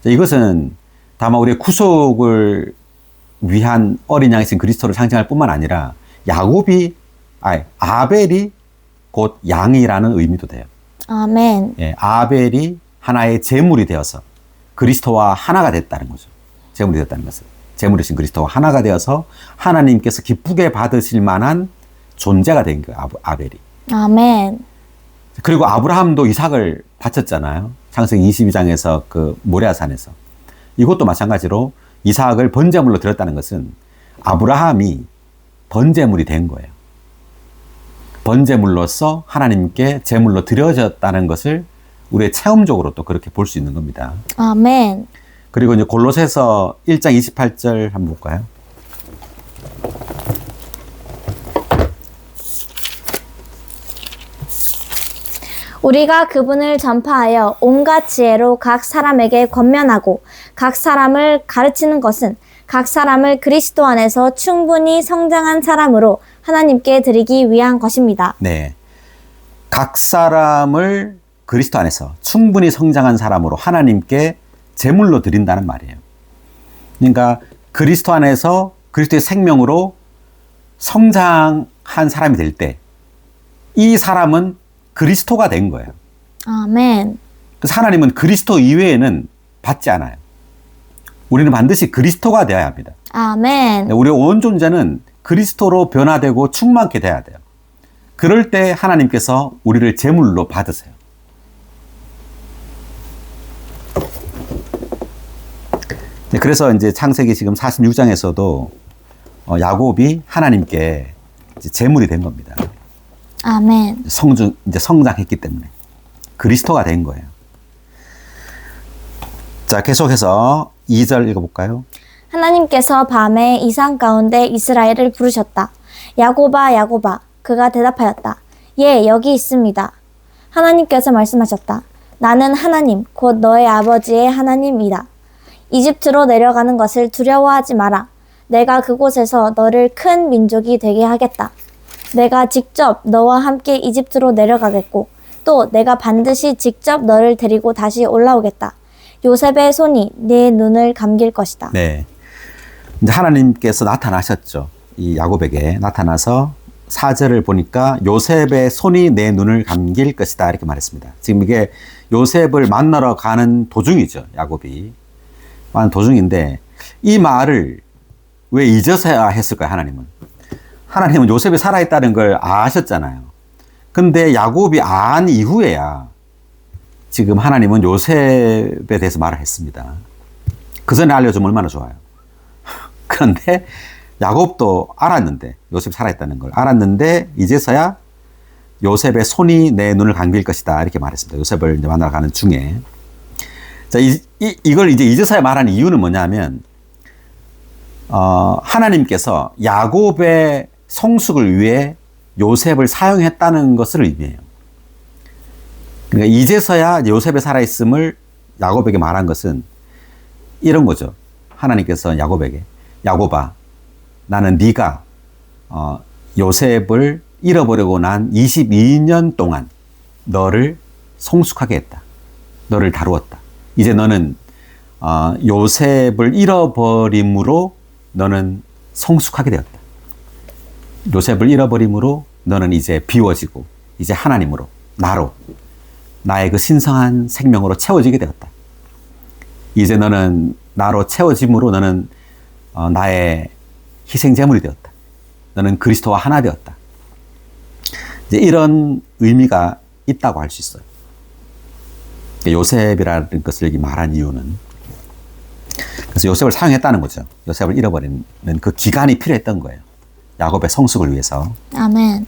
이것은 다만 우리의 구속을 위한 어린 양이신 그리스도를 상징할 뿐만 아니라 아벨이 곧 양이라는 의미도 돼요. 아멘. 예, 아벨이 하나의 제물이 되어서 그리스도와 하나가 됐다는 거죠. 제물이 됐다는 것은. 제물이신 그리스도와 하나가 되어서 하나님께서 기쁘게 받으실 만한 존재가 된 거예요, 아벨이. 아멘. 그리고 아브라함도 이삭을 바쳤잖아요. 창세기 22장에서 그 모레아산에서. 이것도 마찬가지로 이삭을 번제물로 드렸다는 것은 아브라함이 번제물이 된 거예요. 번제물로서 하나님께 제물로 드려졌다는 것을 우리의 체험적으로 또 그렇게 볼 수 있는 겁니다. 아멘. 그리고 이제 골로새서 1장 28절 한번 볼까요? 우리가 그분을 전파하여 온갖 지혜로 각 사람에게 권면하고 각 사람을 가르치는 것은 각 사람을 그리스도 안에서 충분히 성장한 사람으로 하나님께 드리기 위한 것입니다. 네. 각 사람을 그리스도 안에서 충분히 성장한 사람으로 하나님께 제물로 드린다는 말이에요. 그러니까 그리스도 안에서 그리스도의 생명으로 성장한 사람이 될 때 이 사람은 그리스도가 된 거예요. 아멘. 그래서 하나님은 그리스도 이외에는 받지 않아요. 우리는 반드시 그리스도가 되어야 합니다. 아멘. 우리의 온 존재는 그리스도로 변화되고 충만케 돼야 돼요. 그럴 때 하나님께서 우리를 제물로 받으세요. 그래서 이제 창세기 지금 46장에서도 야곱이 하나님께 제물이 된 겁니다. 아멘. 이제 성장했기 때문에 그리스도가 된 거예요. 자, 계속해서 2절 읽어볼까요? 하나님께서 밤에 이상 가운데 이스라엘을 부르셨다. 야곱아, 야곱아. 그가 대답하였다. 예, 여기 있습니다. 하나님께서 말씀하셨다. 나는 하나님, 곧 너의 아버지의 하나님이다. 이집트로 내려가는 것을 두려워하지 마라. 내가 그곳에서 너를 큰 민족이 되게 하겠다. 내가 직접 너와 함께 이집트로 내려가겠고 또 내가 반드시 직접 너를 데리고 다시 올라오겠다. 요셉의 손이 네 눈을 감길 것이다. 네. 이제 하나님께서 나타나셨죠. 이 야곱에게 나타나서 4절을 보니까 요셉의 손이 내 눈을 감길 것이다. 이렇게 말했습니다. 지금 이게 요셉을 만나러 가는 도중이죠. 야곱이. 가는 도중인데 이 말을 왜 잊어서야 했을까요? 하나님은 요셉이 살아있다는 걸 아셨잖아요. 근데 야곱이 안 이후에야 지금 하나님은 요셉에 대해서 말을 했습니다. 그 전에 알려주면 얼마나 좋아요. 그런데 야곱도 알았는데, 요셉이 살아있다는 걸 알았는데 이제서야 요셉의 손이 내 눈을 감길 것이다. 이렇게 말했습니다. 요셉을 이제 만나러 가는 중에. 자, 이걸 이제 이제서야 말하는 이유는 뭐냐면, 하나님께서 야곱의 성숙을 위해 요셉을 사용했다는 것을 의미해요. 그러니까 이제서야 요셉의 살아있음을 야곱에게 말한 것은 이런 거죠. 하나님께서 야곱에게, 야곱아, 나는 네가 요셉을 잃어버리고 난 22년 동안 너를 성숙하게 했다. 너를 다루었다. 이제 너는 요셉을 잃어버림으로 너는 성숙하게 되었다. 요셉을 잃어버림으로 너는 이제 비워지고 이제 하나님으로, 나로, 나의 그 신성한 생명으로 채워지게 되었다. 이제 너는 나로 채워짐으로 너는 나의 희생제물이 되었다. 너는 그리스도와 하나 되었다. 이제 이런 의미가 있다고 할 수 있어요. 요셉이라는 것을 여기 말한 이유는, 그래서 요셉을 사용했다는 거죠. 요셉을 잃어버리는 그 기간이 필요했던 거예요. 야곱의 성숙을 위해서. 아멘.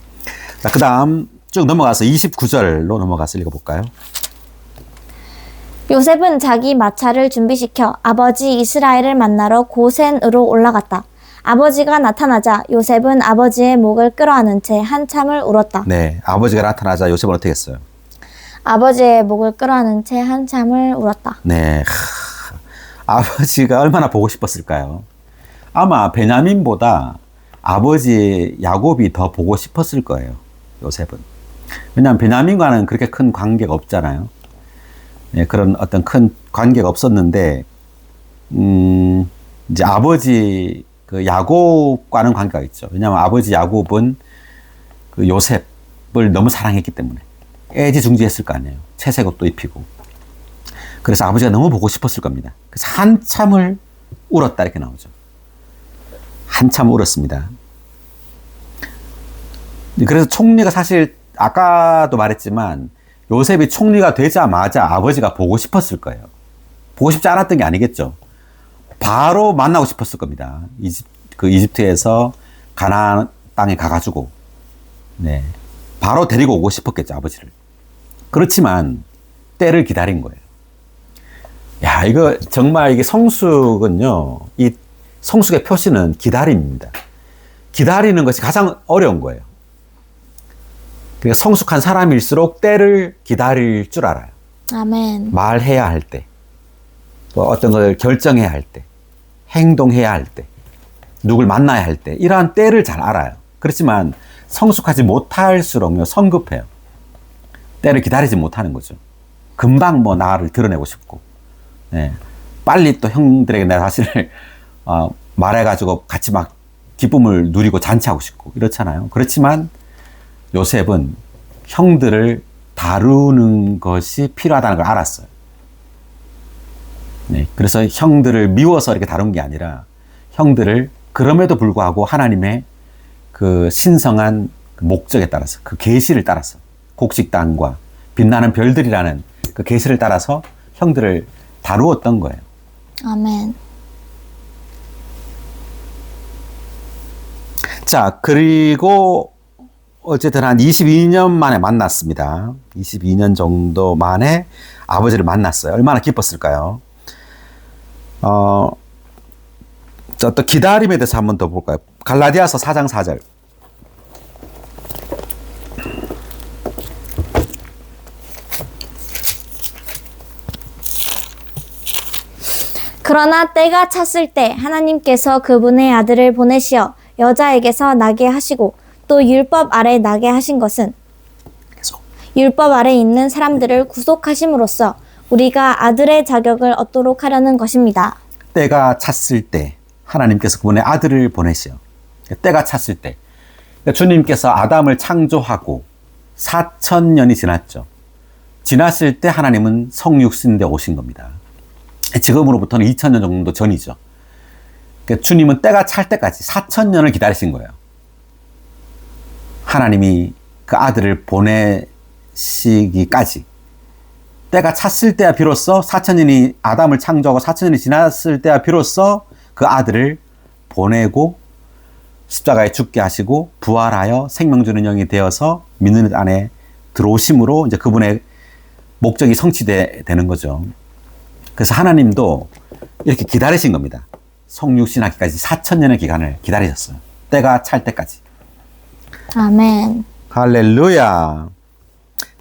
자, 그 다음 쭉 넘어가서 29절로 넘어가서 읽어볼까요? 요셉은 자기 마차를 준비시켜 아버지 이스라엘을 만나러 고센으로 올라갔다. 아버지가 나타나자 요셉은 아버지의 목을 끌어안은 채 한참을 울었다. 네, 아버지가 나타나자 요셉은 어떻게 했어요? 아버지의 목을 끌어안은 채 한참을 울었다. 네, 아버지가 얼마나 보고 싶었을까요? 아마 베냐민보다 아버지 야곱이 더 보고 싶었을 거예요, 요셉은. 왜냐하면 베냐민과는 그렇게 큰 관계가 없잖아요. 네, 그런 어떤 큰 관계가 없었는데, 이제 아버지 그 야곱과는 관계가 있죠. 왜냐하면 아버지 야곱은 그 요셉을 너무 사랑했기 때문에 애지중지했을 거 아니에요. 채색옷도 입히고. 그래서 아버지가 너무 보고 싶었을 겁니다. 그래서 한참을 울었다 이렇게 나오죠. 한참 울었습니다. 그래서 총리가 사실 아까도 말했지만 요셉이 총리가 되자마자 아버지가 보고 싶었을 거예요. 보고 싶지 않았던 게 아니겠죠. 바로 만나고 싶었을 겁니다. 이집트에서 가나안 땅에 가가지고, 네, 바로 데리고 오고 싶었겠죠, 아버지를. 그렇지만 때를 기다린 거예요. 야, 이거 정말 이게 성숙은요, 이 성숙의 표시는 기다림입니다. 기다리는 것이 가장 어려운 거예요. 그러니까 성숙한 사람일수록 때를 기다릴 줄 알아요. 아멘. 말해야 할 때, 또 어떤 걸 결정해야 할 때, 행동해야 할 때, 누굴 만나야 할 때, 이러한 때를 잘 알아요. 그렇지만 성숙하지 못할수록요, 성급해요. 때를 기다리지 못하는 거죠. 금방 뭐 나를 드러내고 싶고, 네, 빨리 또 형들에게 내가 사실을 말해가지고 같이 막 기쁨을 누리고 잔치하고 싶고 이렇잖아요. 그렇지만 요셉은 형들을 다루는 것이 필요하다는 걸 알았어요. 네, 그래서 형들을 미워서 이렇게 다룬 게 아니라 형들을 그럼에도 불구하고 하나님의 그 신성한 목적에 따라서, 그 계시를 따라서, 곡식단과 빛나는 별들이라는 그 계시를 따라서 형들을 다루었던 거예요. 아멘. 자, 그리고 어쨌든 한 22년 만에 만났습니다. 22년 정도 만에 아버지를 만났어요. 얼마나 기뻤을까요? 자, 또 기다림에 대해서 한번 더 볼까요? 갈라디아서 4장 4절. 그러나 때가 찼을 때 하나님께서 그분의 아들을 보내시어 여자에게서 나게 하시고 또 율법 아래 나게 하신 것은 계속. 율법 아래 있는 사람들을 구속하심으로써 우리가 아들의 자격을 얻도록 하려는 것입니다. 때가 찼을 때 하나님께서 그분의 아들을 보내시어. 때가 찼을 때. 주님께서 아담을 창조하고 4,000년이 지났죠. 지났을 때 하나님은 성육신대 오신 겁니다. 지금으로부터는 2,000년 정도 전이죠. 그러니까 주님은 때가 찰 때까지 4,000년을 기다리신 거예요. 하나님이 그 아들을 보내시기까지. 때가 찼을 때야 비로소 4,000년이 아담을 창조하고 4,000년이 지났을 때야 비로소 그 아들을 보내고 십자가에 죽게 하시고 부활하여 생명 주는 영이 되어서 믿는 것 안에 들어오심으로 이제 그분의 목적이 성취되는 거죠. 그래서 하나님도 이렇게 기다리신 겁니다. 성육신하기까지 4,000년의 기간을 기다리셨어요. 때가 찰 때까지. 아멘. 할렐루야.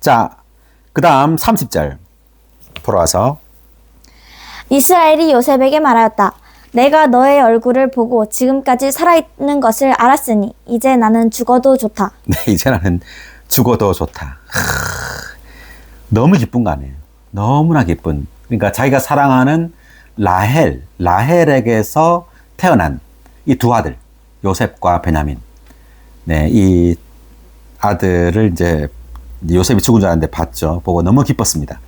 자, 그 다음 30절 돌아와서 이스라엘이 요셉에게 말하였다. 내가 너의 얼굴을 보고 지금까지 살아있는 것을 알았으니 이제 나는 죽어도 좋다. 네, 이제 나는 죽어도 좋다. 너무 기쁜 거 아니에요. 너무나 기쁜. 그러니까 자기가 사랑하는 라헬에게서 태어난 이 두 아들, 요셉과 베냐민. 네, 이 아들을 이제 요셉이 죽은 줄 알았는데 봤죠. 보고 너무 기뻤습니다.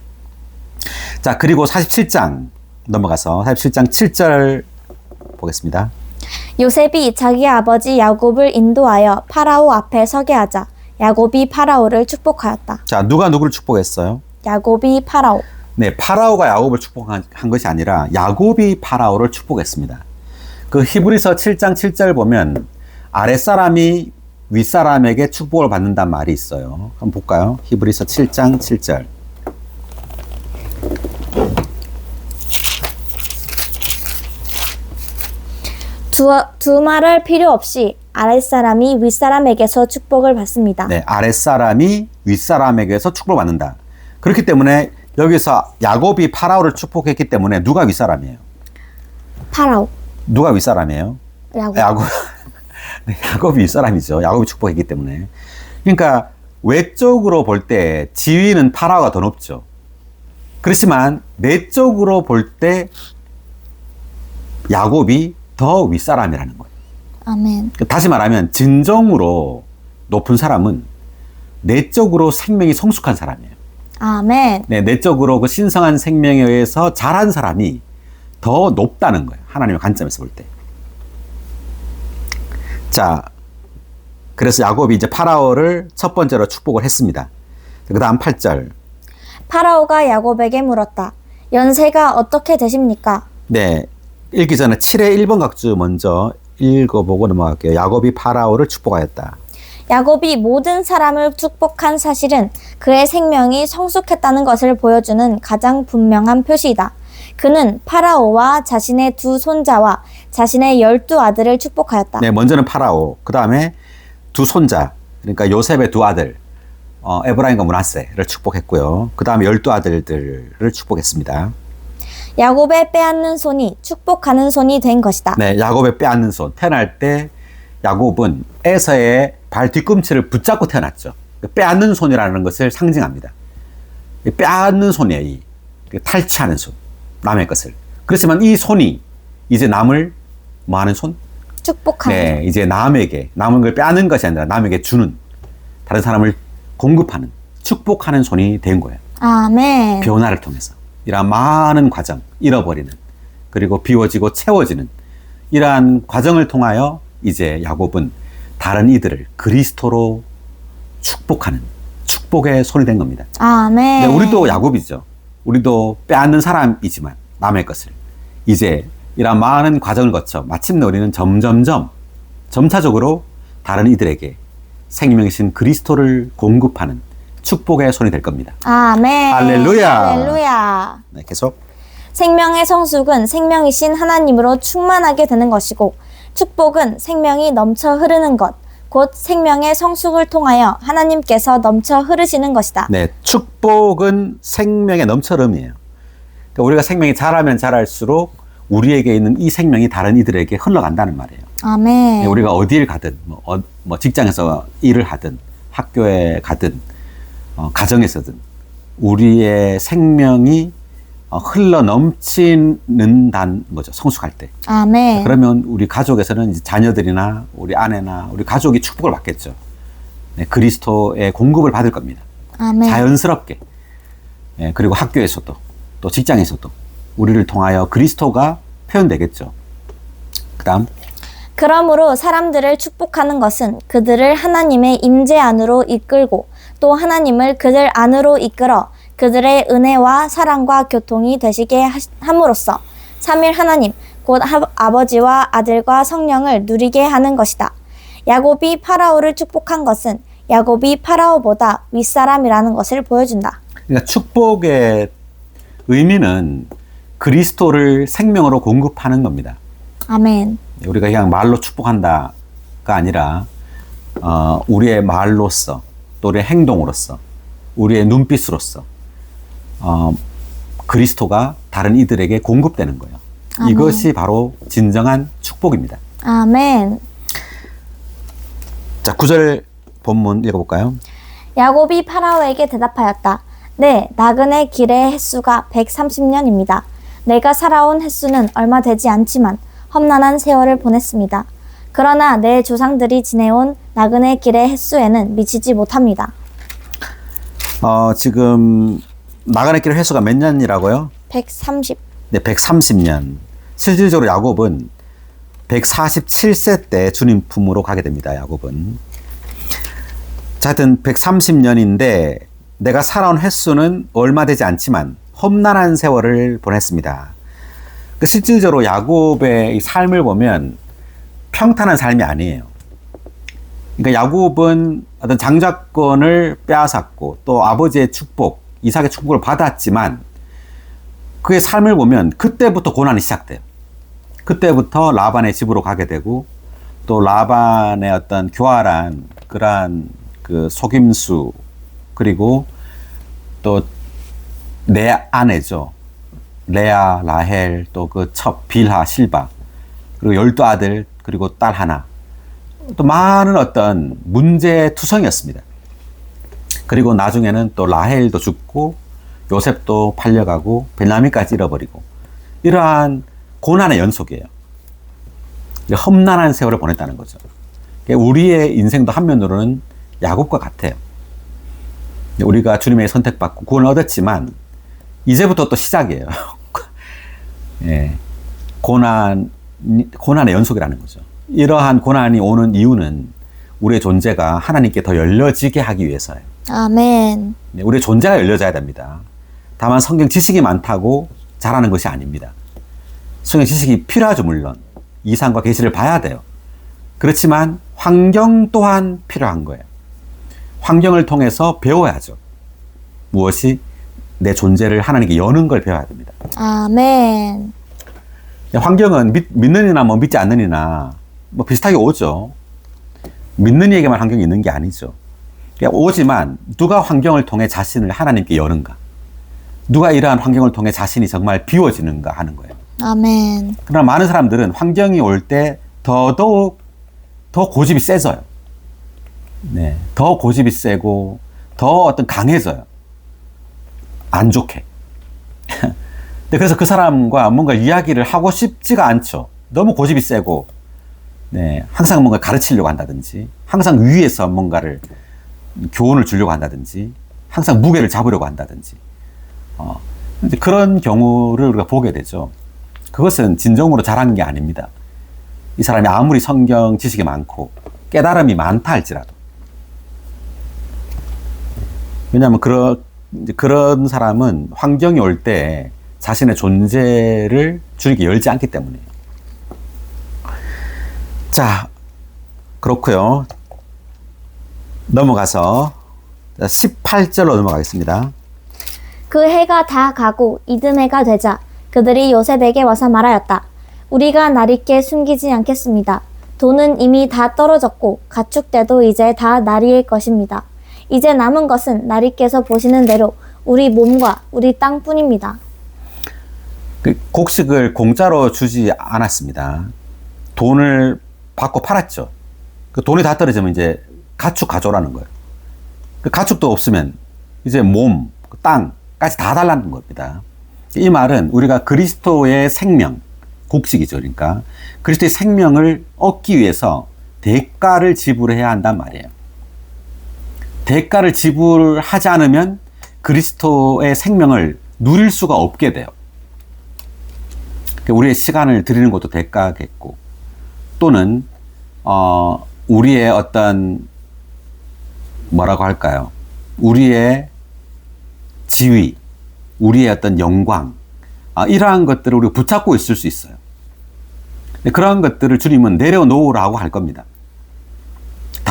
자, 그리고 47장 넘어가서 47장 7절 보겠습니다. 요셉이 자기 아버지 야곱을 인도하여 파라오 앞에 서게 하자 야곱이 파라오를 축복하였다. 자, 누가 누구를 축복했어요? 야곱이 파라오. 네, 파라오가 야곱을 축복한 것이 아니라 야곱이 파라오를 축복했습니다. 그 히브리서 7장 7절 보면 아랫사람이 윗사람에게 축복을 받는다는 말이 있어요. 한번 볼까요? 히브리서 7장 7절. 두말할 필요 없이 아랫사람이 윗사람에게서 축복을 받습니다. 네, 아랫사람이 윗사람에게서 축복을 받는다. 그렇기 때문에 여기서 야곱이 파라오를 축복했기 때문에 누가 윗사람이에요? 파라오. 누가 윗사람이에요? 야곱. 네, 야곱이 윗사람이죠. 야곱이 축복했기 때문에. 그러니까 외적으로 볼 때 지위는 파라오가 더 높죠. 그렇지만 내적으로 볼 때 야곱이 더 윗사람이라는 거예요. 아멘. 다시 말하면 진정으로 높은 사람은 내적으로 생명이 성숙한 사람이에요. 아멘. 네, 내적으로 그 신성한 생명에 의해서 자란 사람이 더 높다는 거예요. 하나님의 관점에서 볼 때. 자, 그래서 야곱이 이제 파라오를 첫 번째로 축복을 했습니다. 그 다음 8절. 파라오가 야곱에게 물었다. 연세가 어떻게 되십니까? 네, 읽기 전에 7의 1번 각주 먼저 읽어보고 넘어갈게요. 야곱이 파라오를 축복하였다. 야곱이 모든 사람을 축복한 사실은 그의 생명이 성숙했다는 것을 보여주는 가장 분명한 표시이다. 그는 파라오와 자신의 두 손자와 자신의 12아들을 축복하였다. 네, 먼저는 파라오, 그 다음에 두 손자, 그러니까 요셉의 두 아들, 에브라임과 므낫세를 축복했고요. 그 다음에 12아들들을 축복했습니다. 야곱의 빼앗는 손이 축복하는 손이 된 것이다. 네, 야곱의 빼앗는 손. 태어날 때 야곱은 에서의 발 뒤꿈치를 붙잡고 태어났죠. 빼앗는 손이라는 것을 상징합니다. 빼앗는 손이에요. 이 탈취하는 손, 남의 것을. 그렇지만 이 손이 이제 남을 뭐 하는 손? 축복하는. 네, 이제 남에게, 남은 걸 빼앗는 것이 아니라 남에게 주는, 다른 사람을 공급하는, 축복하는 손이 된 거예요. 아멘. 변화를 통해서. 이러한 많은 과정, 잃어버리는, 그리고 비워지고 채워지는 이러한 과정을 통하여 이제 야곱은 다른 이들을 그리스도로 축복하는 축복의 손이 된 겁니다. 아멘. 네, 우리도 야곱이죠. 우리도 빼앗는 사람이지만 남의 것을 이제 이러한 많은 과정을 거쳐 마침내 우리는 점차적으로 다른 이들에게 생명이신 그리스도를 공급하는 축복의 손이 될 겁니다. 아멘. 할렐루야. 할렐루야. 네, 계속. 생명의 성숙은 생명이신 하나님으로 충만하게 되는 것이고 축복은 생명이 넘쳐 흐르는 것, 곧 생명의 성숙을 통하여 하나님께서 넘쳐 흐르시는 것이다. 네, 축복은 생명의 넘쳐름이에요. 그러니까 우리가 생명이 자라면 자랄수록 우리에게 있는 이 생명이 다른 이들에게 흘러간다는 말이에요. 아멘. 네, 우리가 어디를 가든, 뭐 직장에서 일을 하든, 학교에 가든, 가정에서든 우리의 생명이 흘러 넘치는다는 거죠. 성숙할 때. 아멘. 그러면 우리 가족에서는 이제 자녀들이나 우리 아내나 우리 가족이 축복을 받겠죠. 네, 그리스도의 공급을 받을 겁니다. 아멘. 자연스럽게. 네, 그리고 학교에서도 또 직장에서도 우리를 통하여 그리스도가 표현되겠죠. 그 다음. 그러므로 사람들을 축복하는 것은 그들을 하나님의 임재 안으로 이끌고 또 하나님을 그들 안으로 이끌어 그들의 은혜와 사랑과 교통이 되시게 함으로써 삼위 하나님 곧 아버지와 아들과 성령을 누리게 하는 것이다. 야곱이 파라오를 축복한 것은 야곱이 파라오보다 윗사람이라는 것을 보여준다. 그러니까 축복의 의미는 그리스도를 생명으로 공급하는 겁니다. 아멘. 우리가 그냥 말로 축복한다가 아니라 우리의 말로써 또 우리의 행동으로써 우리의 눈빛으로써 그리스도가 다른 이들에게 공급되는 거예요. 아멘. 이것이 바로 진정한 축복입니다. 아멘. 자, 9절 본문 읽어볼까요? 야곱이 파라오에게 대답하였다. 네, 나그네 길의 횟수가 130년입니다. 내가 살아온 횟수는 얼마 되지 않지만 험난한 세월을 보냈습니다. 그러나 내 조상들이 지내온 나그네 길의 횟수에는 미치지 못합니다. 지금 나그네 길 횟수가 몇 년이라고요? 130. 네, 130년. 실질적으로 야곱은 147세 때 주님 품으로 가게 됩니다. 야곱은. 자, 하여튼 130년인데 내가 살아온 횟수는 얼마 되지 않지만 험난한 세월을 보냈습니다. 실질적으로 야곱의 이 삶을 보면 평탄한 삶이 아니에요. 그러니까 야곱은 어떤 장자권을 빼앗았고 또 아버지의 축복, 이삭의 축복을 받았지만 그의 삶을 보면 그때부터 고난이 시작돼요. 그때부터 라반의 집으로 가게 되고 또 라반의 어떤 교활한 그러한 그 속임수 그리고 또 내 아내죠. 레아, 라헬, 또 그 첩, 빌하, 실바 그리고 12아들 그리고 딸 하나 또 많은 어떤 문제투성이었습니다. 그리고 나중에는 또 라헬도 죽고 요셉도 팔려가고 베냐민까지 잃어버리고 이러한 고난의 연속이에요. 험난한 세월을 보냈다는 거죠. 우리의 인생도 한면으로는 야곱과 같아요. 우리가 주님의 선택받고 구원을 얻었지만 이제부터 또 시작이에요. 예, 고난의 연속이라는 거죠. 이러한 고난이 오는 이유는 우리의 존재가 하나님께 더 열려지게 하기 위해서예요. 아멘. 우리의 존재가 열려져야 됩니다. 다만 성경 지식이 많다고 잘하는 것이 아닙니다. 성경 지식이 필요하죠, 물론. 이상과 계시를 봐야 돼요. 그렇지만 환경 또한 필요한 거예요. 환경을 통해서 배워야죠. 무엇이? 내 존재를 하나님께 여는 걸 배워야 됩니다. 아멘. 환경은 믿는 이나 뭐 믿지 않는 이나 뭐 비슷하게 오죠. 믿는 이에게만 환경이 있는 게 아니죠. 오지만 누가 환경을 통해 자신을 하나님께 여는가? 누가 이러한 환경을 통해 자신이 정말 비워지는가 하는 거예요. 아멘. 그러나 많은 사람들은 환경이 올 때 더더욱 더 고집이 세져요. 네, 더 고집이 세고 더 어떤 강해져요. 안 좋게. 그래서 그 사람과 뭔가 이야기를 하고 싶지가 않죠. 너무 고집이 세고, 네, 항상 뭔가 가르치려고 한다든지, 항상 위에서 뭔가를 교훈을 주려고 한다든지, 항상 무게를 잡으려고 한다든지, 이제 그런 경우를 우리가 보게 되죠. 그것은 진정으로 잘하는 게 아닙니다. 이 사람이 아무리 성경 지식이 많고 깨달음이 많다 할지라도. 왜냐하면 그런 사람은 환경이 올 때 자신의 존재를 주님께 열지 않기 때문이에요. 자, 그렇고요. 넘어가서 18절로 넘어가겠습니다. 그 해가 다 가고 이듬해가 되자 그들이 요셉에게 와서 말하였다. 우리가 나리께 숨기지 않겠습니다. 돈은 이미 다 떨어졌고 가축대도 이제 다 나리일 것입니다. 이제 남은 것은 나리께서 보시는 대로 우리 몸과 우리 땅뿐입니다. 곡식을 공짜로 주지 않았습니다. 돈을 받고 팔았죠. 그 돈이 다 떨어지면 이제 가축 가져오라는 거예요. 그 가축도 없으면 이제 몸, 땅까지 다 달라는 겁니다. 이 말은 우리가 그리스도의 생명, 곡식이죠. 그러니까 그리스도의 생명을 얻기 위해서 대가를 지불해야 한단 말이에요. 대가를 지불하지 않으면 그리스도의 생명을 누릴 수가 없게 돼요. 우리의 시간을 드리는 것도 대가겠고, 또는 우리의 어떤 뭐라고 할까요? 우리의 지위, 우리의 어떤 영광, 이러한 것들을 우리가 붙잡고 있을 수 있어요. 그러한 것들을 주님은 내려놓으라고 할 겁니다.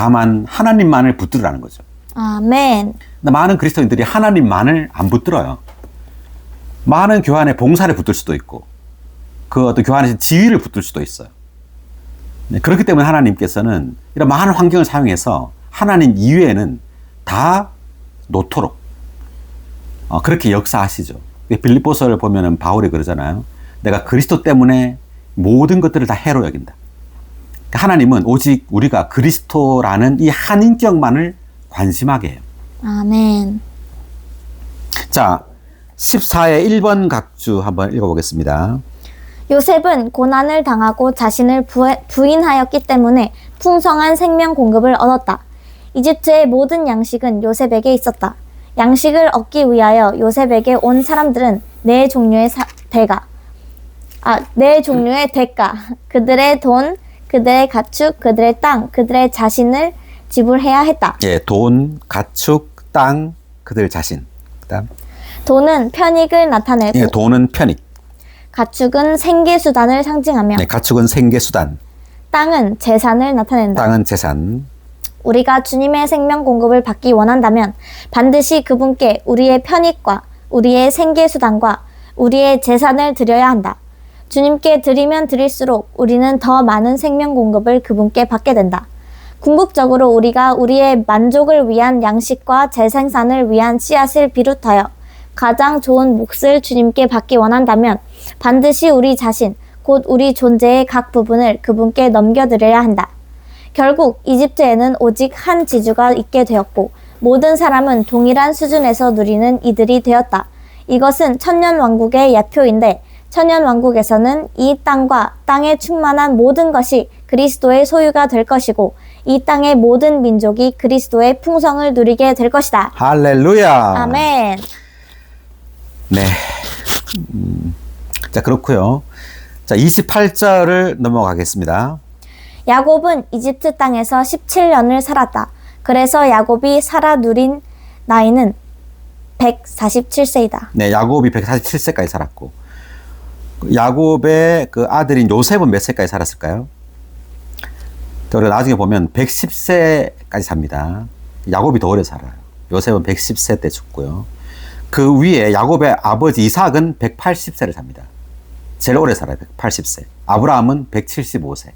다만 하나님만을 붙들으라는 거죠. 아멘. 근데 많은 그리스도인들이 하나님만을 안 붙들어요. 많은 교회 안에 봉사를 붙들 수도 있고 그 어떤 교회 안에서 지위를 붙들 수도 있어요. 네, 그렇기 때문에 하나님께서는 이런 많은 환경을 사용해서 하나님 이외에는 다 놓도록 그렇게 역사하시죠. 빌립보서를 보면은 바울이 그러잖아요. 내가 그리스도 때문에 모든 것들을 다 해로 여긴다. 하나님은 오직 우리가 그리스도라는 이 한 인격만을 관심하게 해요. 아멘. 자, 14의 1번 각주 한번 읽어보겠습니다. 요셉은 고난을 당하고 자신을 부인하였기 때문에 풍성한 생명 공급을 얻었다. 이집트의 모든 양식은 요셉에게 있었다. 양식을 얻기 위하여 요셉에게 온 사람들은 네 종류의 대가, 그들의 돈, 그들의 가축, 그들의 땅, 그들의 자신을 지불해야 했다. 예, 돈, 가축, 땅, 그들 자신. 그다음. 돈은 편익을 나타내고, 예, 돈은 편익. 가축은 생계수단을 상징하며, 네, 가축은 생계수단. 땅은 재산을 나타낸다. 땅은 재산. 우리가 주님의 생명 공급을 받기 원한다면 반드시 그분께 우리의 편익과 우리의 생계수단과 우리의 재산을 드려야 한다. 주님께 드리면 드릴수록 우리는 더 많은 생명 공급을 그분께 받게 된다. 궁극적으로 우리가 우리의 만족을 위한 양식과 재생산을 위한 씨앗을 비롯하여 가장 좋은 몫을 주님께 받기 원한다면 반드시 우리 자신, 곧 우리 존재의 각 부분을 그분께 넘겨드려야 한다. 결국 이집트에는 오직 한 지주가 있게 되었고 모든 사람은 동일한 수준에서 누리는 이들이 되었다. 이것은 천년왕국의 예표인데 천년왕국에서는 이 땅과 땅에 충만한 모든 것이 그리스도의 소유가 될 것이고 이 땅의 모든 민족이 그리스도의 풍성을 누리게 될 것이다. 할렐루야. 아멘. 네. 자, 그렇고요. 자, 28절을 넘어가겠습니다. 야곱은 이집트 땅에서 17년을 살았다. 그래서 야곱이 살아 누린 나이는 147세이다. 네, 야곱이 147세까지 살았고 야곱의 그 아들인 요셉은 몇 세까지 살았을까요? 우리가 나중에 보면 110세까지 삽니다. 야곱이 더 오래 살아요. 요셉은 110세 때 죽고요. 그 위에 야곱의 아버지 이삭은 180세를 삽니다. 제일 오래 살아요. 180세. 아브라함은 175세.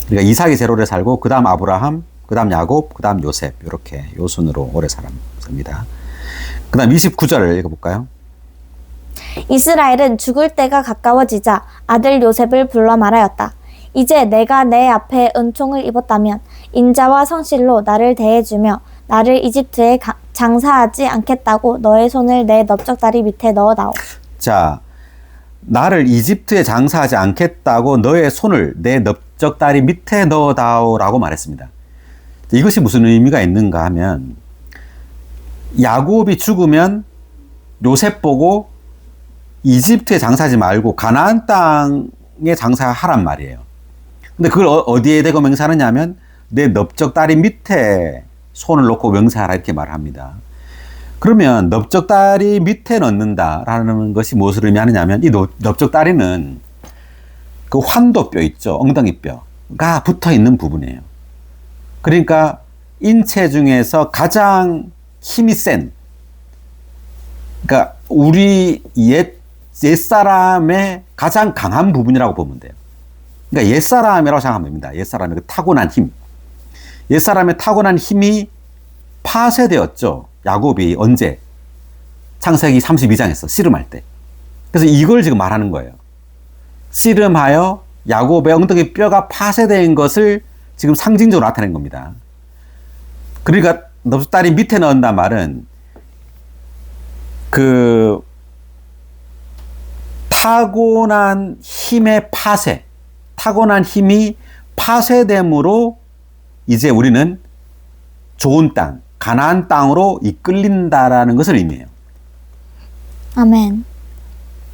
그러니까 이삭이 제일 오래 살고 그 다음 아브라함, 그 다음 야곱, 그 다음 요셉 이렇게 요 순으로 오래 삽니다. 그 다음 29절을 읽어볼까요? 이스라엘은 죽을 때가 가까워지자 아들 요셉을 불러 말하였다. 이제 내가 내 앞에 은총을 입었다면 인자와 성실로 나를 대해주며 나를 이집트에 장사하지 않겠다고 너의 손을 내 넓적다리 밑에 넣어다오. 자, 나를 이집트에 장사하지 않겠다고 너의 손을 내 넓적다리 밑에 넣어다오라고 말했습니다. 이것이 무슨 의미가 있는가 하면 야곱이 죽으면 요셉 보고 이집트에 장사하지 말고 가나안 땅에 장사하란 말이에요. 근데 그걸 어디에 대고 맹세하느냐면 내 넓적다리 밑에 손을 놓고 맹세하라 이렇게 말합니다. 그러면 넓적다리 밑에 넣는다라는 것이 무엇을 의미하느냐면 이 넓적다리는 그 환도뼈 있죠. 엉덩이뼈가 붙어 있는 부분이에요. 그러니까 인체 중에서 가장 힘이 센, 그러니까 우리 옛사람의 가장 강한 부분이라고 보면 돼요. 그러니까 옛사람이라고 생각하면 됩니다. 옛사람의 그 타고난 힘. 옛사람의 타고난 힘이 파쇄되었죠. 야곱이 언제? 창세기 32장에서 씨름할 때. 그래서 이걸 지금 말하는 거예요. 씨름하여 야곱의 엉덩이 뼈가 파쇄된 것을 지금 상징적으로 나타낸 겁니다. 그러니까 넓적다리 밑에 넣는단 말은 그 타고난 힘의 파쇄, 타고난 힘이 파쇄됨으로 이제 우리는 좋은 땅, 가나안 땅으로 이끌린다라는 것을 의미해요. 아멘.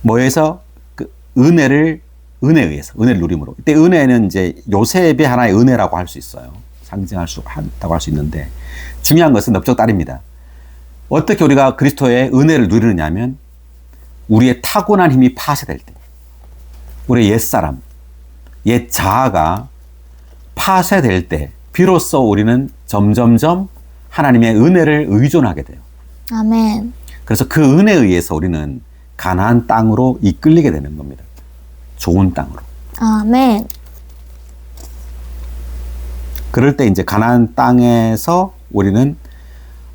뭐에서? 그 은혜에 의해서, 은혜를 누림으로. 이때 은혜는 이제 요셉의 하나의 은혜라고 할 수 있어요. 상징할 수 있다고 할 수 있는데 중요한 것은 넓적다리입니다. 어떻게 우리가 그리스도의 은혜를 누리느냐면 우리의 타고난 힘이 파쇄될 때, 우리의 옛사람, 옛 자아가 파쇄될 때 비로소 우리는 점점점 하나님의 은혜를 의존하게 돼요. 아멘. 그래서 그 은혜에 의해서 우리는 가나안 땅으로 이끌리게 되는 겁니다. 좋은 땅으로. 아멘. 그럴 때 이제 가나안 땅에서 우리는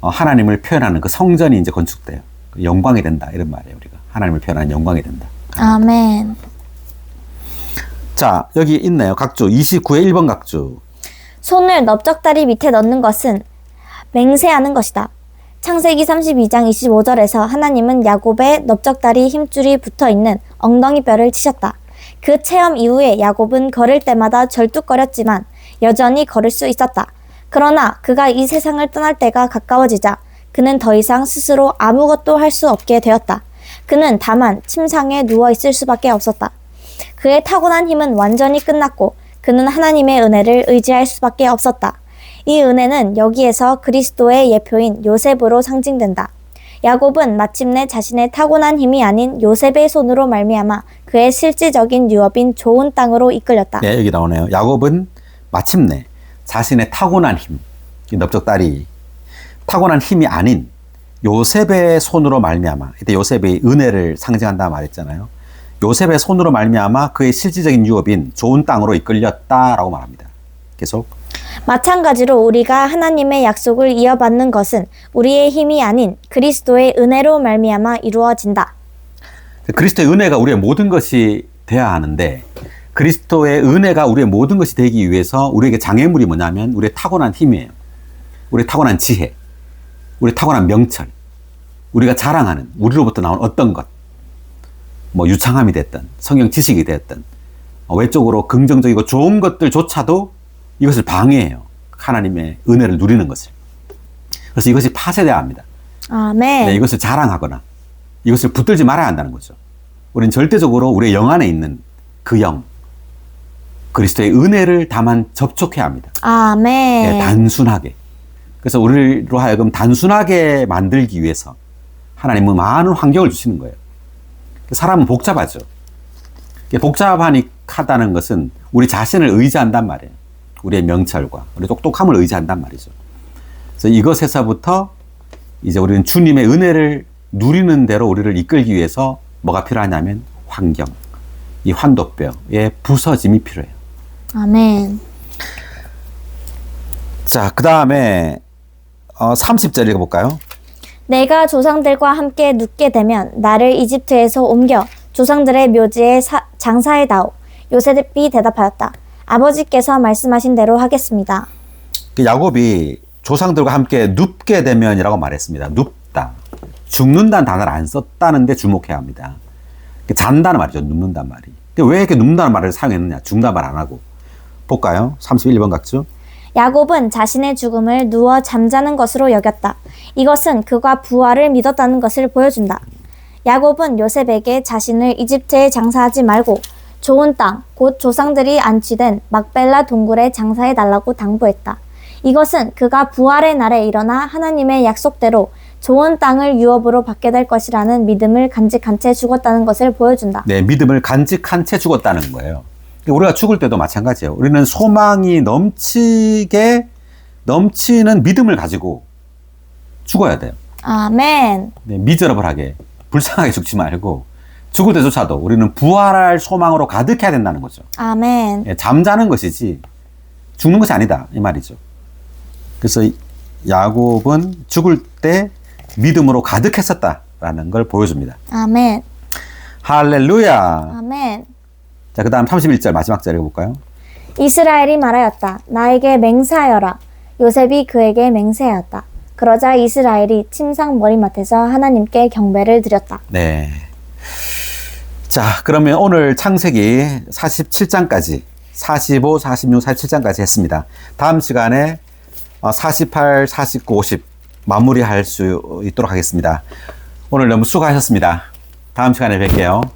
하나님을 표현하는 그 성전이 이제 건축돼요. 영광이 된다 이런 말이에요. 우리가 하나님을 표현하는 영광이 된다. 아멘. 자, 여기 있네요. 각주 29의 1번 각주. 손을 넓적다리 밑에 넣는 것은 맹세하는 것이다. 창세기 32장 25절에서 하나님은 야곱의 넓적다리 힘줄이 붙어있는 엉덩이 뼈를 치셨다. 그 체험 이후에 야곱은 걸을 때마다 절뚝거렸지만 여전히 걸을 수 있었다. 그러나 그가 이 세상을 떠날 때가 가까워지자 그는 더 이상 스스로 아무것도 할 수 없게 되었다. 그는 다만 침상에 누워있을 수밖에 없었다. 그의 타고난 힘은 완전히 끝났고 그는 하나님의 은혜를 의지할 수밖에 없었다. 이 은혜는 여기에서 그리스도의 예표인 요셉으로 상징된다. 야곱은 마침내 자신의 타고난 힘이 아닌 요셉의 손으로 말미암아 그의 실질적인 유업인 좋은 땅으로 이끌렸다. 네, 여기 나오네요. 야곱은 마침내 자신의 타고난 힘, 이 넓적다리, 타고난 힘이 아닌 요셉의 손으로 말미암아, 이때 요셉의 은혜를 상징한다 말했잖아요. 요셉의 손으로 말미암아 그의 실질적인 유업인 좋은 땅으로 이끌렸다라고 말합니다. 계속. 마찬가지로 우리가 하나님의 약속을 이어받는 것은 우리의 힘이 아닌 그리스도의 은혜로 말미암아 이루어진다. 그리스도의 은혜가 우리의 모든 것이 돼야 하는데 그리스도의 은혜가 우리의 모든 것이 되기 위해서 우리에게 장애물이 뭐냐면 우리의 타고난 힘이에요. 우리의 타고난 지혜, 우리의 타고난 명철, 우리가 자랑하는 우리로부터 나온 어떤 것, 뭐 유창함이 됐든 성경 지식이 됐든 외적으로 긍정적이고 좋은 것들조차도 이것을 방해해요. 하나님의 은혜를 누리는 것을. 그래서 이것이 파쇄돼야 합니다. 아멘. 네, 이것을 자랑하거나 이것을 붙들지 말아야 한다는 거죠. 우리는 절대적으로 우리의 영 안에 있는 그 영, 그리스도의 은혜를 다만 접촉해야 합니다. 아멘. 네, 단순하게. 그래서 우리로 하여금 단순하게 만들기 위해서 하나님은 많은 환경을 주시는 거예요. 사람은 복잡하죠. 복잡하다는 것은 우리 자신을 의지한단 말이에요. 우리의 명철과 우리의 똑똑함을 의지한단 말이죠. 그래서 이것에서부터 이제 우리는 주님의 은혜를 누리는 대로 우리를 이끌기 위해서 뭐가 필요하냐면 환경, 이 환도뼈의 부서짐이 필요해요. 아멘. 자, 그 다음에 30절 읽어볼까요? 내가 조상들과 함께 눕게 되면 나를 이집트에서 옮겨 조상들의 묘지에 장사해다오. 요셉이 대답하였다. 아버지께서 말씀하신 대로 하겠습니다. 야곱이 조상들과 함께 눕게 되면이라고 말했습니다. 눕다. 죽는다는 단어를 안 썼다는데 주목해야 합니다. 잔다는 말이죠. 눕는다는 말이. 왜 이렇게 눕는다는 말을 사용했느냐. 죽는다는 말 안 하고. 볼까요? 31번 각주. 야곱은 자신의 죽음을 누워 잠자는 것으로 여겼다. 이것은 그가 부활을 믿었다는 것을 보여준다. 야곱은 요셉에게 자신을 이집트에 장사하지 말고 좋은 땅, 곧 조상들이 안치된 막벨라 동굴에 장사해달라고 당부했다. 이것은 그가 부활의 날에 일어나 하나님의 약속대로 좋은 땅을 유업으로 받게 될 것이라는 믿음을 간직한 채 죽었다는 것을 보여준다. 네, 믿음을 간직한 채 죽었다는 거예요. 우리가 죽을 때도 마찬가지예요. 우리는 소망이 넘치는 믿음을 가지고 죽어야 돼요. 아멘. 네, 미저러블하게, 불쌍하게 죽지 말고 죽을 때조차도 우리는 부활할 소망으로 가득해야 된다는 거죠. 아멘. 네, 잠자는 것이지 죽는 것이 아니다 이 말이죠. 그래서 야곱은 죽을 때 믿음으로 가득했었다라는 걸 보여줍니다. 아멘. 할렐루야. 아멘. 자, 그 다음 31절 마지막 절 읽어볼까요? 이스라엘이 말하였다. 나에게 맹세하여라. 요셉이 그에게 맹세하였다. 그러자 이스라엘이 침상 머리맡에서 하나님께 경배를 드렸다. 네. 자, 그러면 오늘 창세기 47장까지 45, 46, 47장까지 했습니다. 다음 시간에 48, 49, 50 마무리할 수 있도록 하겠습니다. 오늘 너무 수고하셨습니다. 다음 시간에 뵐게요.